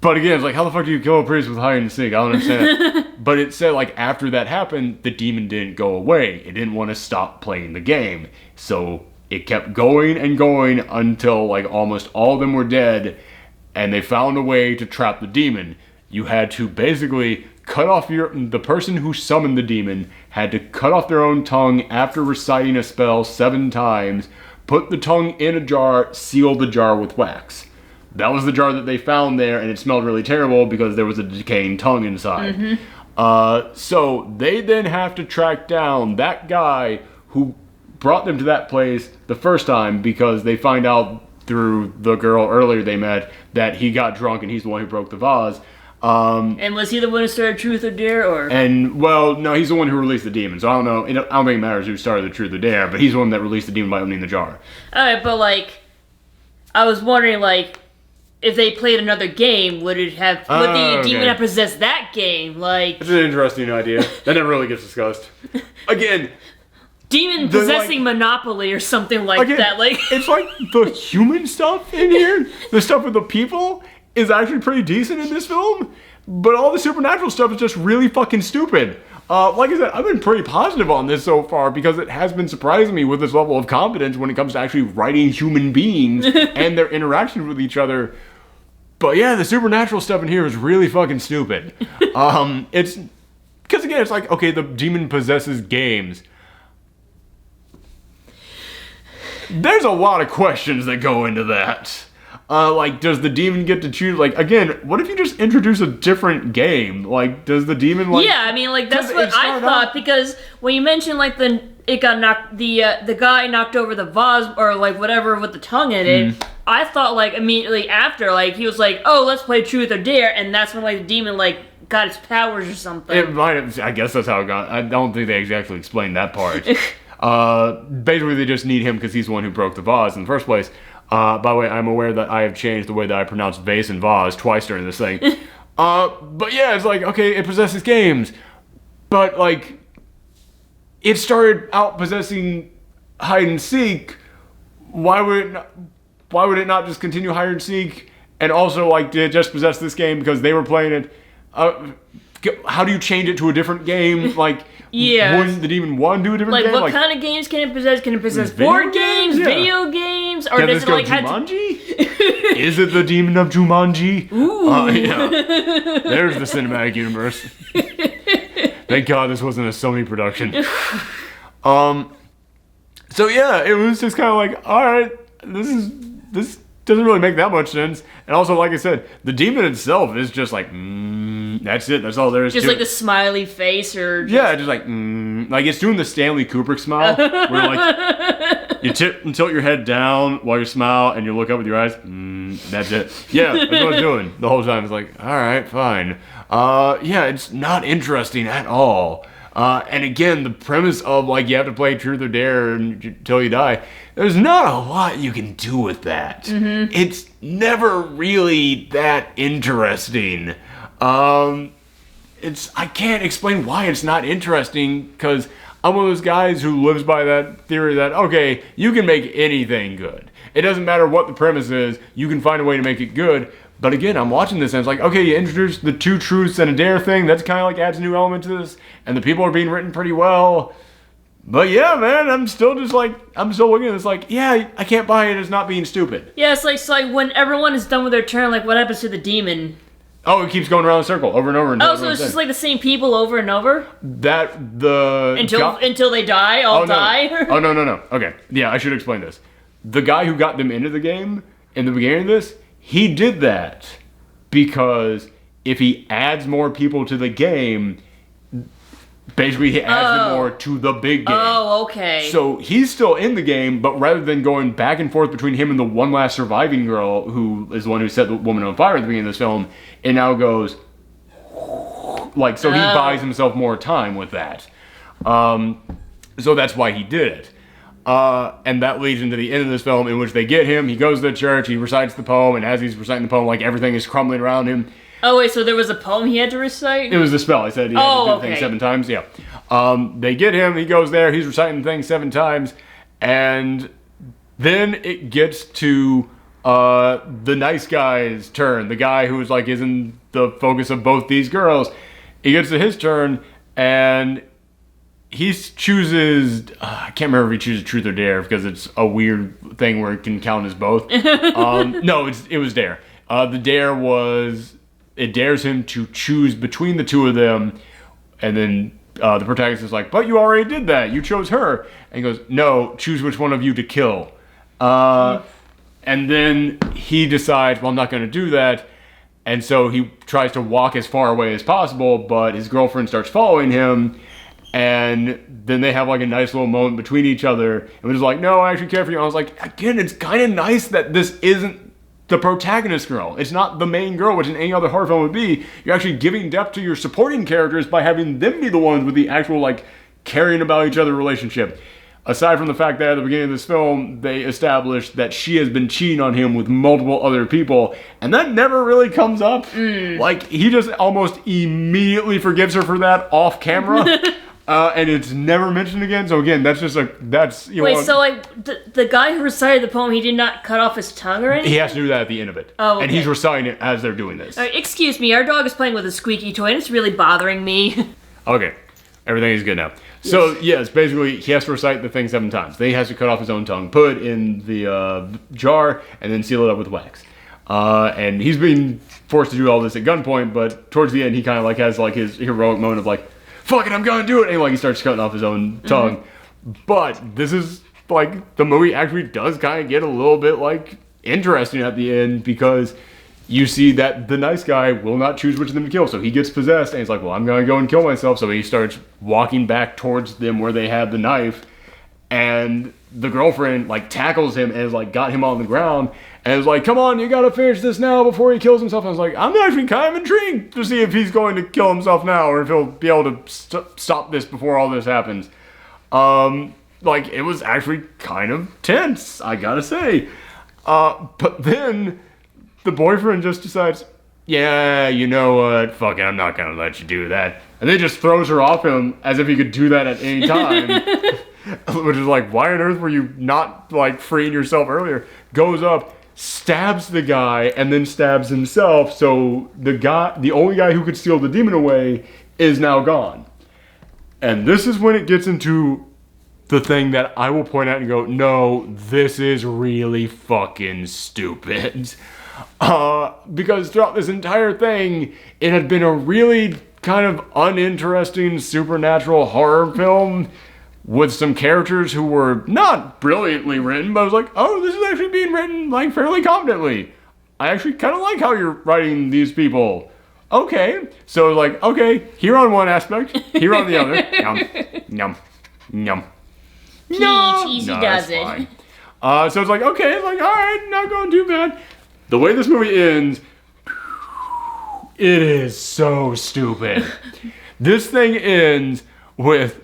But again, it's like, how the fuck do you kill a priest with hide and seek? I don't understand. But it said, like, after that happened, the demon didn't go away. It didn't want to stop playing the game. So it kept going and going until, like, almost all of them were dead. And they found a way to trap the demon. You had to basically cut off the person who summoned the demon had to cut off their own tongue after reciting a spell 7 times, put the tongue in a jar, seal the jar with wax. That was the jar that they found there, and it smelled really terrible because there was a decaying tongue inside. Mm-hmm. So they then have to track down that guy who brought them to that place the first time, because they find out through the girl earlier they met that he got drunk and he's the one who broke the vase. And was he the one who started Truth or Dare, or? And, well, no, he's the one who released the demon, so I don't know. I don't think it matters who started the Truth or Dare, but he's the one that released the demon by opening the jar. Alright, but, like, I was wondering, like, if they played another game, would the demon have possessed that game? Like, it's an interesting idea. That never really gets discussed. Again, demon possessing Monopoly or something like that. Like, it's like the human stuff in here, the stuff with the people, is actually pretty decent in this film, but all the supernatural stuff is just really fucking stupid. Like I said, I've been pretty positive on this so far because it has been surprising me with this level of confidence when it comes to actually writing human beings and their interactions with each other. But yeah, the supernatural stuff in here is really fucking stupid. It's because, again, it's like, okay, the demon possesses games. There's a lot of questions that go into that. Like, does the demon get to choose? Like, again, what if you just introduce a different game? Like, does the demon, like... Yeah, I mean, like, that's what I thought, because when you mentioned, like, the guy knocked over the vase, or, like, whatever with the tongue in it, I thought, like, immediately after, like, he was like, oh, let's play Truth or Dare, and that's when, like, the demon, like, got its powers or something. It might have, I guess that's how it got. I don't think they exactly explained that part. Basically, they just need him because he's the one who broke the vase in the first place. By the way, I'm aware that I have changed the way that I pronounce vase and vase twice during this thing. But yeah, it's like, okay, it possesses games. But, like, it started out possessing hide and seek. Why would it not just continue hide and seek? And also, like, did it just possess this game because they were playing it? How do you change it to a different game? Like, yeah. Wouldn't the demon want to do a different game? Like, what kind of games can it possess? Can it possess board games, video games? Or does it, like, Jumanji? Is it the demon of Jumanji? Ooh. Yeah. There's the cinematic universe. Thank God this wasn't a Sony production. So yeah, it was just kind of like, alright, this doesn't really make that much sense. And also, like I said, the demon itself is just like, that's it. That's all there is to it. Just like a smiley face, or... Yeah, just like, like it's doing the Stanley Kubrick smile, where like, you tilt your head down while you smile, and you look up with your eyes, that's it. Yeah, that's what it's doing the whole time. It's like, alright, fine. Yeah, it's not interesting at all. And again, the premise of like you have to play truth or dare until you die. There's not a lot you can do with that. It's never really that interesting. I can't explain why it's not interesting, because I'm one of those guys who lives by that theory that, okay, you can make anything good. It doesn't matter what the premise is, you can find a way to make it good. But again, I'm watching this and it's like, okay, you introduce the 2 truths and a dare thing, that's kind of like adds a new element to this, and the people are being written pretty well. But yeah, man, I'm still looking at this like, yeah, I can't buy it as not being stupid. Yeah, it's like when everyone is done with their turn, like what happens to the demon? Oh, it keeps going around in a circle over and over. Oh, so it's just like the same people over and over? Until they die, die? Oh, no. Okay, yeah, I should explain this. The guy who got them into the game in the beginning of this, he did that because if he adds more people to the game, basically he adds them more to the big game. Oh, okay. So he's still in the game, but rather than going back and forth between him and the one last surviving girl, who is the one who set the woman on fire at the beginning of this film, it now goes like, so he buys himself more time with that. So that's why he did it. And that leads into the end of this film, in which they get him, he goes to the church, he recites the poem, and as he's reciting the poem, like everything is crumbling around him. Oh wait, so there was a poem he had to recite? It was the spell. I said he had to do the thing 7 times. Yeah. They get him, he goes there, he's reciting the thing 7 times, and then it gets to the nice guy's turn. The guy who is in the focus of both these girls. He gets to his turn, and he chooses, I can't remember if he chooses truth or dare, because it's a weird thing where it can count as both. No, it was dare. The dare was, it dares him to choose between the 2 of them, and then the protagonist is like, but you already did that, you chose her. And he goes, no, choose which one of you to kill. And then he decides, well, I'm not going to do that. And so he tries to walk as far away as possible, but his girlfriend starts following him. And then they have like a nice little moment between each other. And was like, no, I actually care for you. And I was like, again, it's kind of nice that this isn't the protagonist girl. It's not the main girl, which in any other horror film would be. You're actually giving depth to your supporting characters by having them be the ones with the actual like caring about each other relationship. Aside from the fact that at the beginning of this film, they established that she has been cheating on him with multiple other people, and that never really comes up. Like, he just almost immediately forgives her for that off camera, and it's never mentioned again. So again, that's just Wait, so like, the guy who recited the poem, he did not cut off his tongue or anything? He has to do that at the end of it. Oh, okay. And he's reciting it as they're doing this. Excuse me, our dog is playing with a squeaky toy, and it's really bothering me. Okay, everything is good now. So, yes, basically, he has to recite the thing 7 times. Then he has to cut off his own tongue, put it in the jar, and then seal it up with wax. And he's being forced to do all this at gunpoint, but towards the end, he kind of like has like his heroic moment of like, fuck it, I'm gonna do it! And like he starts cutting off his own tongue. But this is like, the movie actually does kind of get a little bit like interesting at the end, because you see that the nice guy will not choose which of them to kill. So he gets possessed and he's like, well, I'm going to go and kill myself. So he starts walking back towards them where they have the knife. And the girlfriend like tackles him and has like got him on the ground and is like, come on, you got to finish this now before he kills himself. And I was like, I'm actually kind of intrigued to see if he's going to kill himself now or if he'll be able to stop this before all this happens. Like, it was actually kind of tense, I gotta say. But then the boyfriend just decides, yeah, you know what, fuck it, I'm not gonna let you do that. And then just throws her off him as if he could do that at any time. Which is like, why on earth were you not like freeing yourself earlier? Goes up, stabs the guy, and then stabs himself. So the only guy who could steal the demon away is now gone. And this is when it gets into the thing that I will point out and go, no, this is really fucking stupid. Because throughout this entire thing, it had been a really kind of uninteresting supernatural horror film with some characters who were not brilliantly written, but I was like, oh, this is actually being written like fairly competently. I actually kind of like how you're writing these people. Okay, so like, okay, here on one aspect, here on the other. Yum, yum, yum. No, easy does it. Fine. So it's like, okay, it's like, all right, not going too bad. The way this movie ends, it is so stupid. This thing ends with,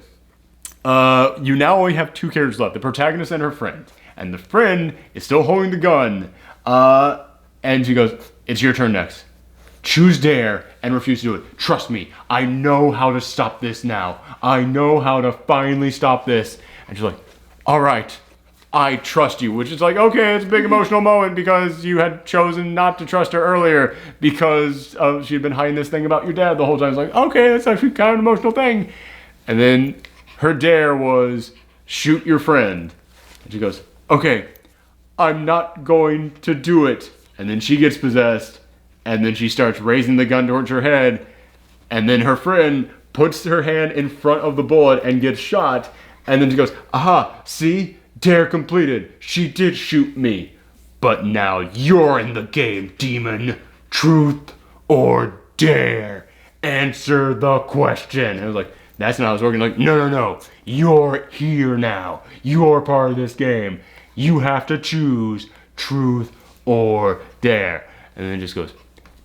you now only have two characters left, the protagonist and her friend. And the friend is still holding the gun. And she goes, it's your turn next. Choose dare and refuse to do it. Trust me, I know how to stop this now. I know how to finally stop this. And she's like, all right, I trust you. Which is like, okay, it's a big emotional moment because you had chosen not to trust her earlier because she had been hiding this thing about your dad the whole time. It's like, okay, that's actually kind of an emotional thing. And then her dare was shoot your friend. And she goes, okay, I'm not going to do it. And then she gets possessed. And then she starts raising the gun towards her head. And then her friend puts her hand in front of the bullet and gets shot. And then she goes, aha, see? Dare completed. She did shoot me. But now you're in the game, demon. Truth or dare? Answer the question. And I was like, that's not how it's working. Like, no. You're here now. You're part of this game. You have to choose truth or dare. And then it just goes,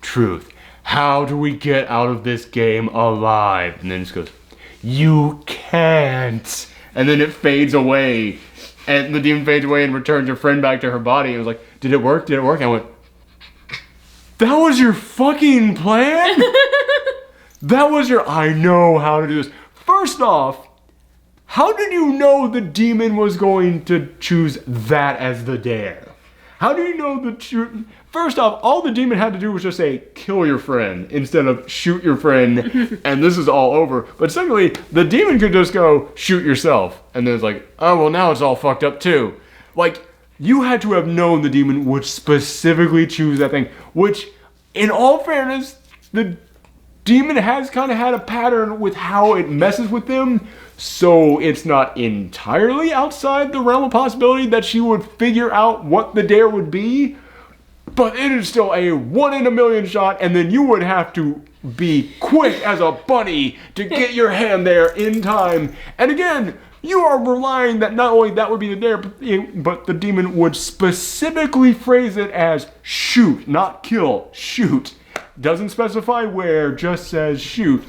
truth. How do we get out of this game alive? And then it just goes, you can't. And then it fades away. And the demon fades away and returns her friend back to her body. And it was like, did it work? Did it work? And I went, that was your fucking plan? That was your, I know how to do this. First off, how did you know the demon was going to choose that as the dare? How do you know the truth? First off, all the demon had to do was just say, kill your friend, instead of shoot your friend, and this is all over. But secondly, the demon could just go, shoot yourself. And then it's like, oh, well, now it's all fucked up too. Like, you had to have known the demon would specifically choose that thing, which, in all fairness, the demon has kind of had a pattern with how it messes with them, so it's not entirely outside the realm of possibility that she would figure out what the dare would be. But it is still a 1 in a million shot, and then you would have to be quick as a bunny to get your hand there in time. And again, you are relying that not only that would be the dare, but the demon would specifically phrase it as shoot, not kill, shoot. Doesn't specify where, just says shoot.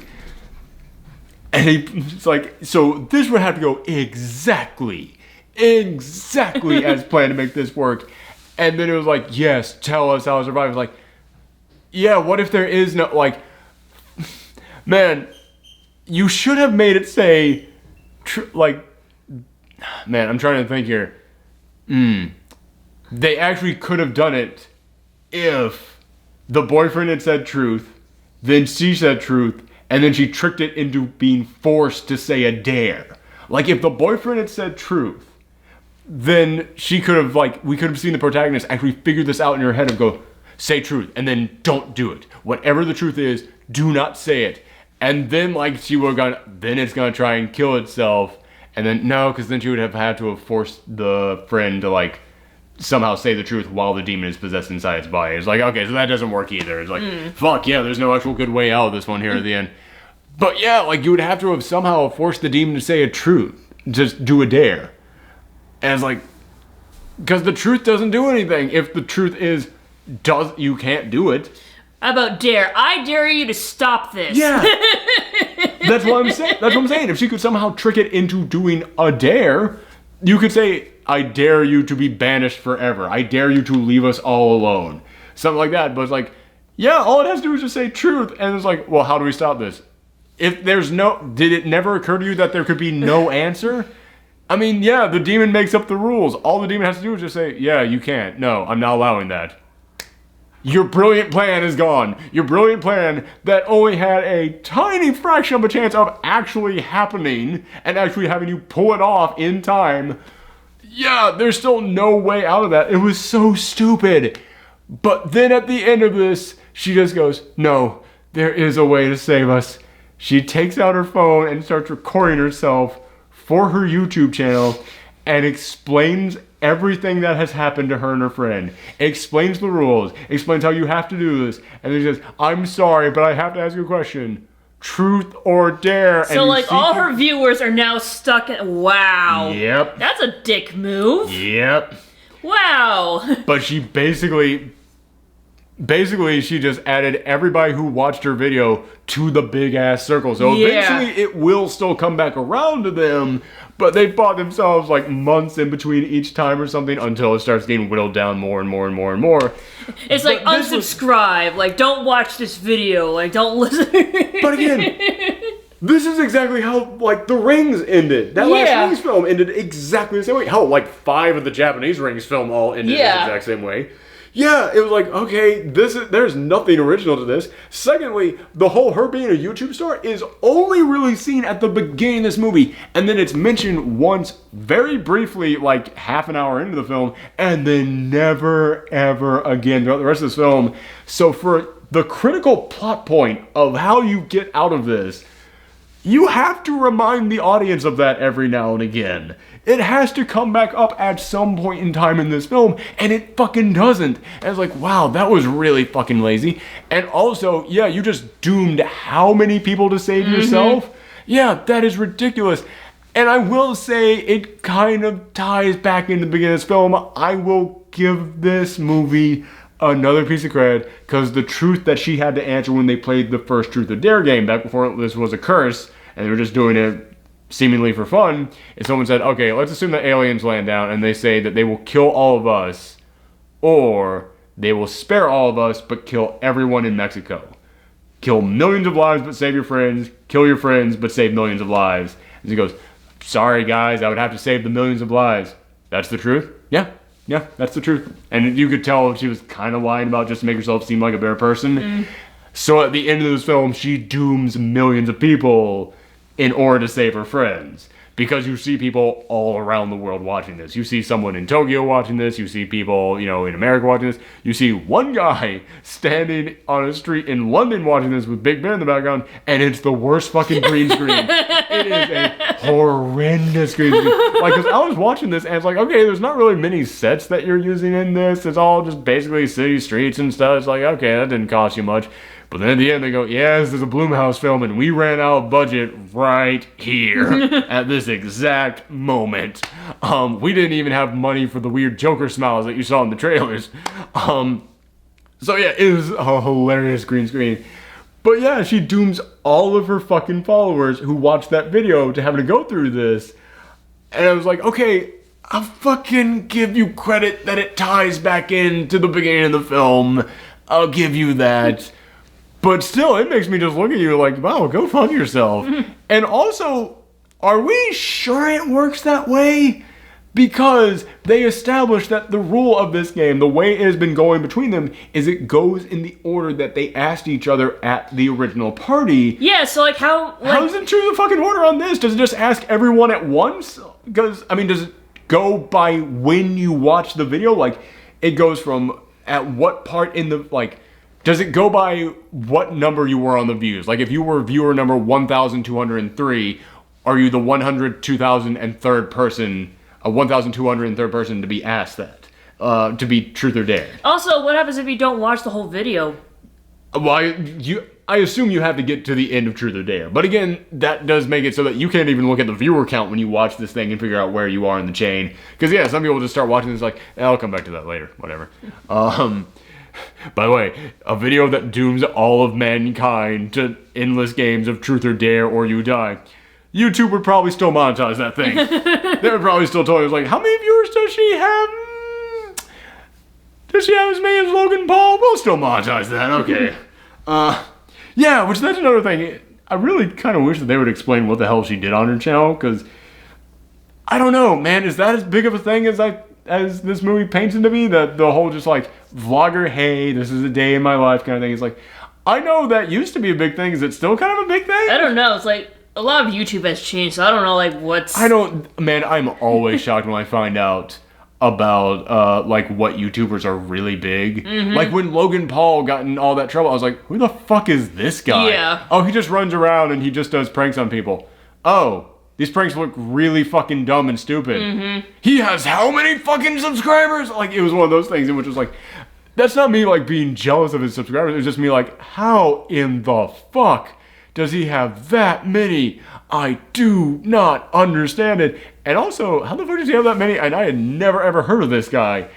And it's like, so this would have to go exactly as planned to make this work. And then it was like, yes, tell us how to survive. It's like, yeah, what if there is no, like, man, you should have made it say, man, I'm trying to think here. They actually could have done it if the boyfriend had said truth, then she said truth, and then she tricked it into being forced to say a dare. Like, if the boyfriend had said truth, then she could have, like, we could have seen the protagonist actually figure this out in her head and go, say truth, and then don't do it. Whatever the truth is, do not say it. And then, like, she would have gone, then it's going to try and kill itself. And then, no, because then she would have had to have forced the friend to, like, somehow say the truth while the demon is possessed inside its body. It's like, okay, so that doesn't work either. It's like, fuck, yeah, there's no actual good way out of this one here at the end. But yeah, like, you would have to have somehow forced the demon to say a truth. Just do a dare. And it's like, because the truth doesn't do anything. If the truth is, you can't do it. How about dare? I dare you to stop this. Yeah. That's what I'm saying. That's what I'm saying. If she could somehow trick it into doing a dare, you could say, I dare you to be banished forever. I dare you to leave us all alone. Something like that. But it's like, yeah, all it has to do is just say truth. And it's like, well, how do we stop this? If there's no, did it never occur to you that there could be no answer? I mean, yeah, the demon makes up the rules. All the demon has to do is just say, yeah, you can't. No, I'm not allowing that. Your brilliant plan is gone. Your brilliant plan that only had a tiny fraction of a chance of actually happening and actually having you pull it off in time. Yeah, there's still no way out of that. It was so stupid. But then at the end of this, she just goes, no, there is a way to save us. She takes out her phone and starts recording herself for her YouTube channel and explains everything that has happened to her and her friend. Explains the rules. Explains how you have to do this. And then she says, I'm sorry, but I have to ask you a question. Truth or dare? So, like, all her viewers are now stuck in... Wow. Yep. That's a dick move. Yep. Wow. But she basically basically she just added everybody who watched her video to the big ass circle. So eventually it will still come back around to them, but they bought themselves like months in between each time or something until it starts getting whittled down more and more and more and more. It's like unsubscribe, like don't watch this video, like don't listen. But again, this is exactly how like the Rings ended. That last Rings film ended exactly the same way. Hell, like 5 of the Japanese Rings film all ended the exact same way. Yeah, it was like, okay, there's nothing original to this. Secondly, the whole her being a YouTube star is only really seen at the beginning of this movie, and then it's mentioned once very briefly, like half an hour into the film, and then never ever again throughout the rest of this film. So for the critical plot point of how you get out of this, you have to remind the audience of that every now and again. It has to come back up at some point in time in this film, and it fucking doesn't. And it's like, wow, that was really fucking lazy. And also, yeah, you just doomed how many people to save yourself? Yeah, that is ridiculous. And I will say, it kind of ties back into the beginning of this film. I will give this movie another piece of credit, because the truth that she had to answer when they played the first Truth or Dare game, back before this was a curse, and they were just doing it seemingly for fun, is someone said, okay, let's assume that aliens land down and they say that they will kill all of us, or they will spare all of us but kill everyone in Mexico. Kill millions of lives but save your friends, kill your friends but save millions of lives. And he goes, sorry guys, I would have to save the millions of lives. That's the truth? Yeah, that's the truth. And you could tell she was kind of lying about just to make herself seem like a better person. So at the end of this film, she dooms millions of people in order to save her friends. Because you see people all around the world watching this. You see someone in Tokyo watching this. You see people, in America watching this. You see one guy standing on a street in London watching this with Big Ben in the background, and it's the worst fucking green screen. It is a horrendous green screen. Like, because I was watching this, and it's like, okay, there's not really many sets that you're using in this. It's all just basically city streets and stuff. It's like, okay, that didn't cost you much. But then at the end they go, yeah, this is a Blumhouse film and we ran out of budget right here at this exact moment. We didn't even have money for the weird Joker smiles that you saw in the trailers. So yeah, it was a hilarious green screen. But yeah, she dooms all of her fucking followers who watched that video to having to go through this. And I was like, okay, I'll fucking give you credit that it ties back into the beginning of the film. I'll give you that. But still, it makes me just look at you like, wow, go fuck yourself. And also, are we sure it works that way? Because they established that the rule of this game, the way it has been going between them, is it goes in the order that they asked each other at the original party. Yeah, so like how does it choose the fucking order on this? Does it just ask everyone at once? Because, I mean, does it go by when you watch the video? Like, it goes from at what part in the, like, does it go by what number you were on the views? Like, if you were viewer number 1,203, are you the 102,003rd person, a 1,203rd person to be asked that? To be Truth or Dare? Also, what happens if you don't watch the whole video? Well, I assume you have to get to the end of Truth or Dare. But again, that does make it so that you can't even look at the viewer count when you watch this thing and figure out where you are in the chain. Because yeah, some people just start watching this like, I'll come back to that later, whatever. By the way, a video that dooms all of mankind to endless games of Truth or Dare or You Die. YouTube would probably still monetize that thing. They would probably still tell you, like, how many viewers does she have? Does she have as many as Logan Paul? We'll still monetize that, okay. Yeah, which that's another thing. I really kind of wish that they would explain what the hell she did on her channel, because I don't know, man, is that as big of a thing as this movie paints it to me? The whole just like vlogger, hey, this is a day in my life kind of thing. It's like, I know that used to be a big thing. Is it still kind of a big thing? I don't know. It's like a lot of YouTube has changed, so I don't know like what's. Man, I'm always shocked when I find out about like what YouTubers are really big. Like when Logan Paul got in all that trouble, I was like, who the fuck is this guy? Yeah. Oh, he just runs around and he just does pranks on people. Oh. These pranks look really fucking dumb and stupid. He has how many fucking subscribers? Like, it was one of those things in which was like, that's not me, like, being jealous of his subscribers. It was just me like, how in the fuck does he have that many? I do not understand it. And also, how the fuck does he have that many? And I had never ever heard of this guy.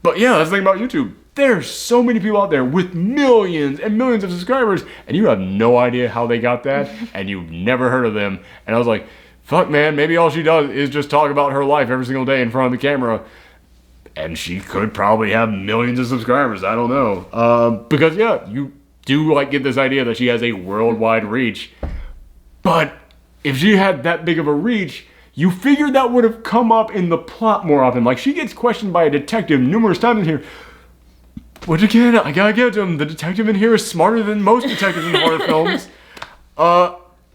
But yeah, that's the thing about YouTube. there's so many people out there with millions and millions of subscribers, and you have no idea how they got that, and you've never heard of them. And I was like, fuck, man, maybe all she does is just talk about her life every single day in front of the camera. And she could probably have millions of subscribers. I don't know. Because, yeah, you do like get this idea that she has a worldwide reach. But if she had that big of a reach, you figured that would have come up in the plot more often. Like, she gets questioned by a detective numerous times in here. Which, again, I gotta give it to him. The detective in here is smarter than most detectives in horror films.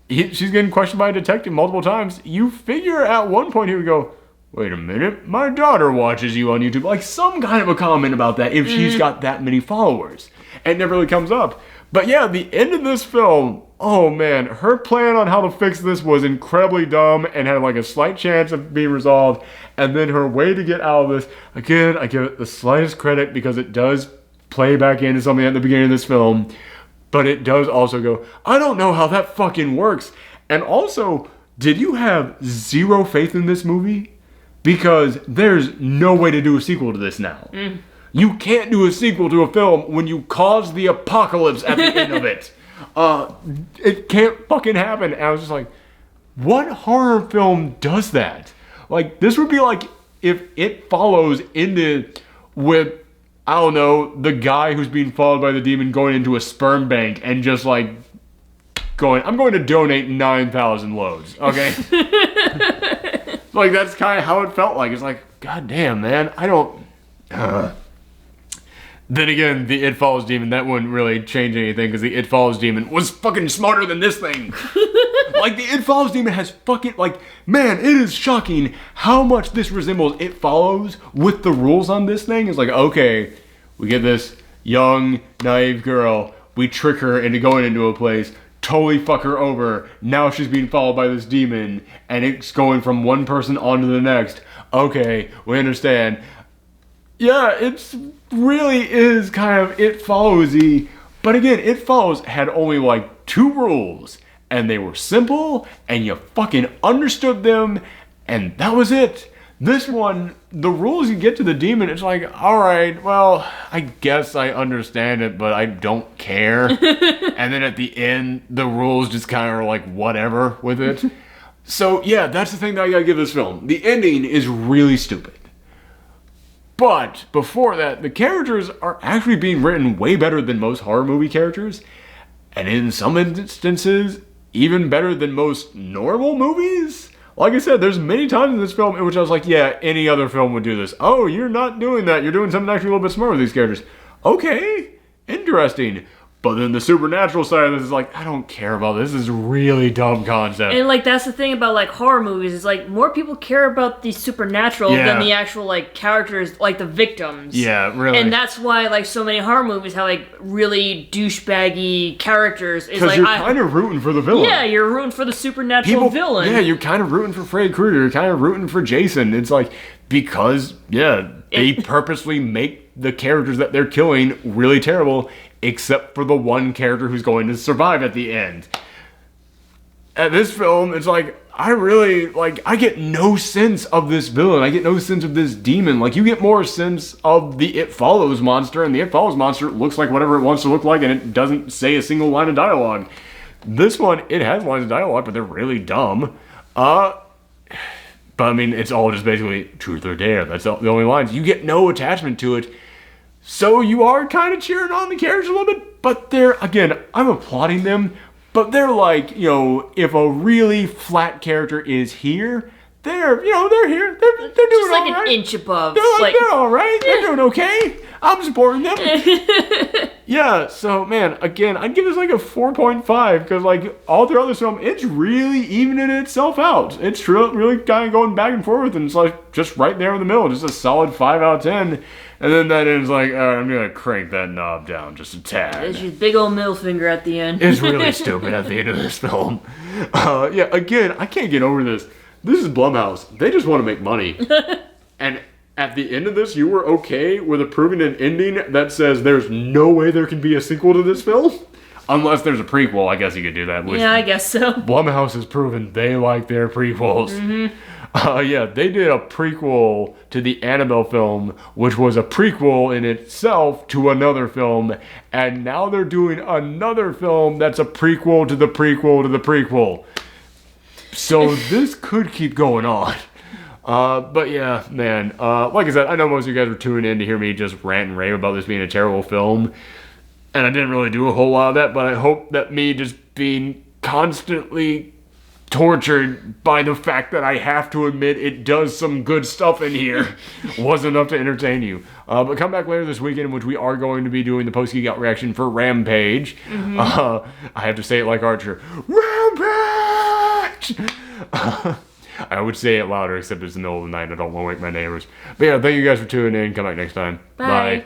She's getting questioned by a detective multiple times. You figure at one point he would go, wait a minute, my daughter watches you on YouTube. Like some kind of a comment about that if she's got that many followers. It never really comes up. But yeah, the end of this film, oh man, her plan on how to fix this was incredibly dumb and had like a slight chance of being resolved. And then her way to get out of this, again, I give it the slightest credit because it does play back into something at the beginning of this film. But it does also go, I don't know how that fucking works. And also, did you have zero faith in this movie? Because there's no way to do a sequel to this now. You can't do a sequel to a film when you cause the apocalypse at the end of it. It can't fucking happen. And I was just like, what horror film does that? Like, this would be like if It Follows ended with, I don't know, the guy who's being followed by the demon going into a sperm bank and just like going, I'm going to donate 9,000 loads, okay? Like, that's kind of how it felt like. It's like, god damn, man, I don't... Then again, the It Follows demon, that wouldn't really change anything because the It Follows demon was fucking smarter than this thing. Like, the It Follows demon has fucking, like, man, it is shocking how much this resembles It Follows with the rules on this thing. It's like, okay, we get this young, naive girl, we trick her into going into a place, totally fuck her over. Now she's being followed by this demon, and it's going from one person onto the next. Okay, we understand. Yeah, it's really is kind of It Follows-y. But again, It Follows had only like 2 rules, and they were simple, and you fucking understood them, and that was it. This one, the rules you get to the demon, it's like, alright, well, I guess I understand it, but I don't care. And then at the end, the rules just kind of are like whatever with it. So yeah, that's the thing that I gotta give this film. The ending is really stupid. But before that, the characters are actually being written way better than most horror movie characters. And in some instances, even better than most normal movies. Like I said, there's many times in this film in which I was like, yeah, any other film would do this. Oh, you're not doing that. You're doing something actually a little bit smarter with these characters. Okay, interesting. But then the supernatural side of this is like, I don't care about this. This is a really dumb concept. And like that's the thing about like horror movies is like more people care about the supernatural than the actual like characters, like the victims. Yeah, really. And that's why like so many horror movies have like really douchebaggy characters. Because like, you're kind of rooting for the villain. Yeah, you're rooting for the supernatural villain. Yeah, you're kind of rooting for Freddy Krueger. You're kind of rooting for Jason. It's like, because, yeah, they purposely make the characters that they're killing really terrible, except for the one character who's going to survive at the end. At this film, it's like, I get no sense of this villain. I get no sense of this demon. Like, you get more sense of the It Follows monster, and the It Follows monster looks like whatever it wants to look like, and it doesn't say a single line of dialogue. This one, it has lines of dialogue, but they're really dumb. But, I mean, it's all just basically truth or dare. That's the only lines. You get no attachment to it. So you are kind of cheering on the characters a little bit, but they're, again, I'm applauding them, but they're like, you know, if a really flat character is here, they're, you know, they're here. They're doing just like all right. An inch above. They're all right. They're doing okay. I'm supporting them. Yeah, so, man, again, I'd give this like a 4.5, because, like, all their other film, it's really evening itself out. It's really kind of going back and forth, and it's like just right there in the middle, just a solid 5 out of 10. And then that ends like, all right, I'm going to crank that knob down just a tad. There's your big old middle finger at the end. It's really stupid at the end of this film. Yeah, again, I can't get over this. This is Blumhouse. They just want to make money. And at the end of this, you were okay with approving an ending that says there's no way there can be a sequel to this film? Unless there's a prequel, I guess you could do that. Which Yeah, I guess so. Blumhouse has proven they like their prequels. Yeah, they did a prequel to the Annabelle film, which was a prequel in itself to another film, and now they're doing another film that's a prequel to the prequel to the prequel. So this could keep going on. But yeah, man, like I said, I know most of you guys were tuning in to hear me just rant and rave about this being a terrible film, and I didn't really do a whole lot of that, but I hope that me just being constantly tortured by the fact that I have to admit it does some good stuff in here was enough to entertain you. But come back later this weekend, in which we are going to be doing the post Geekout reaction for Rampage. I have to say it like Archer. Rampage! I would say it louder, except it's the middle of the night. I don't want to wake my neighbors. But yeah, thank you guys for tuning in. Come back next time. Bye.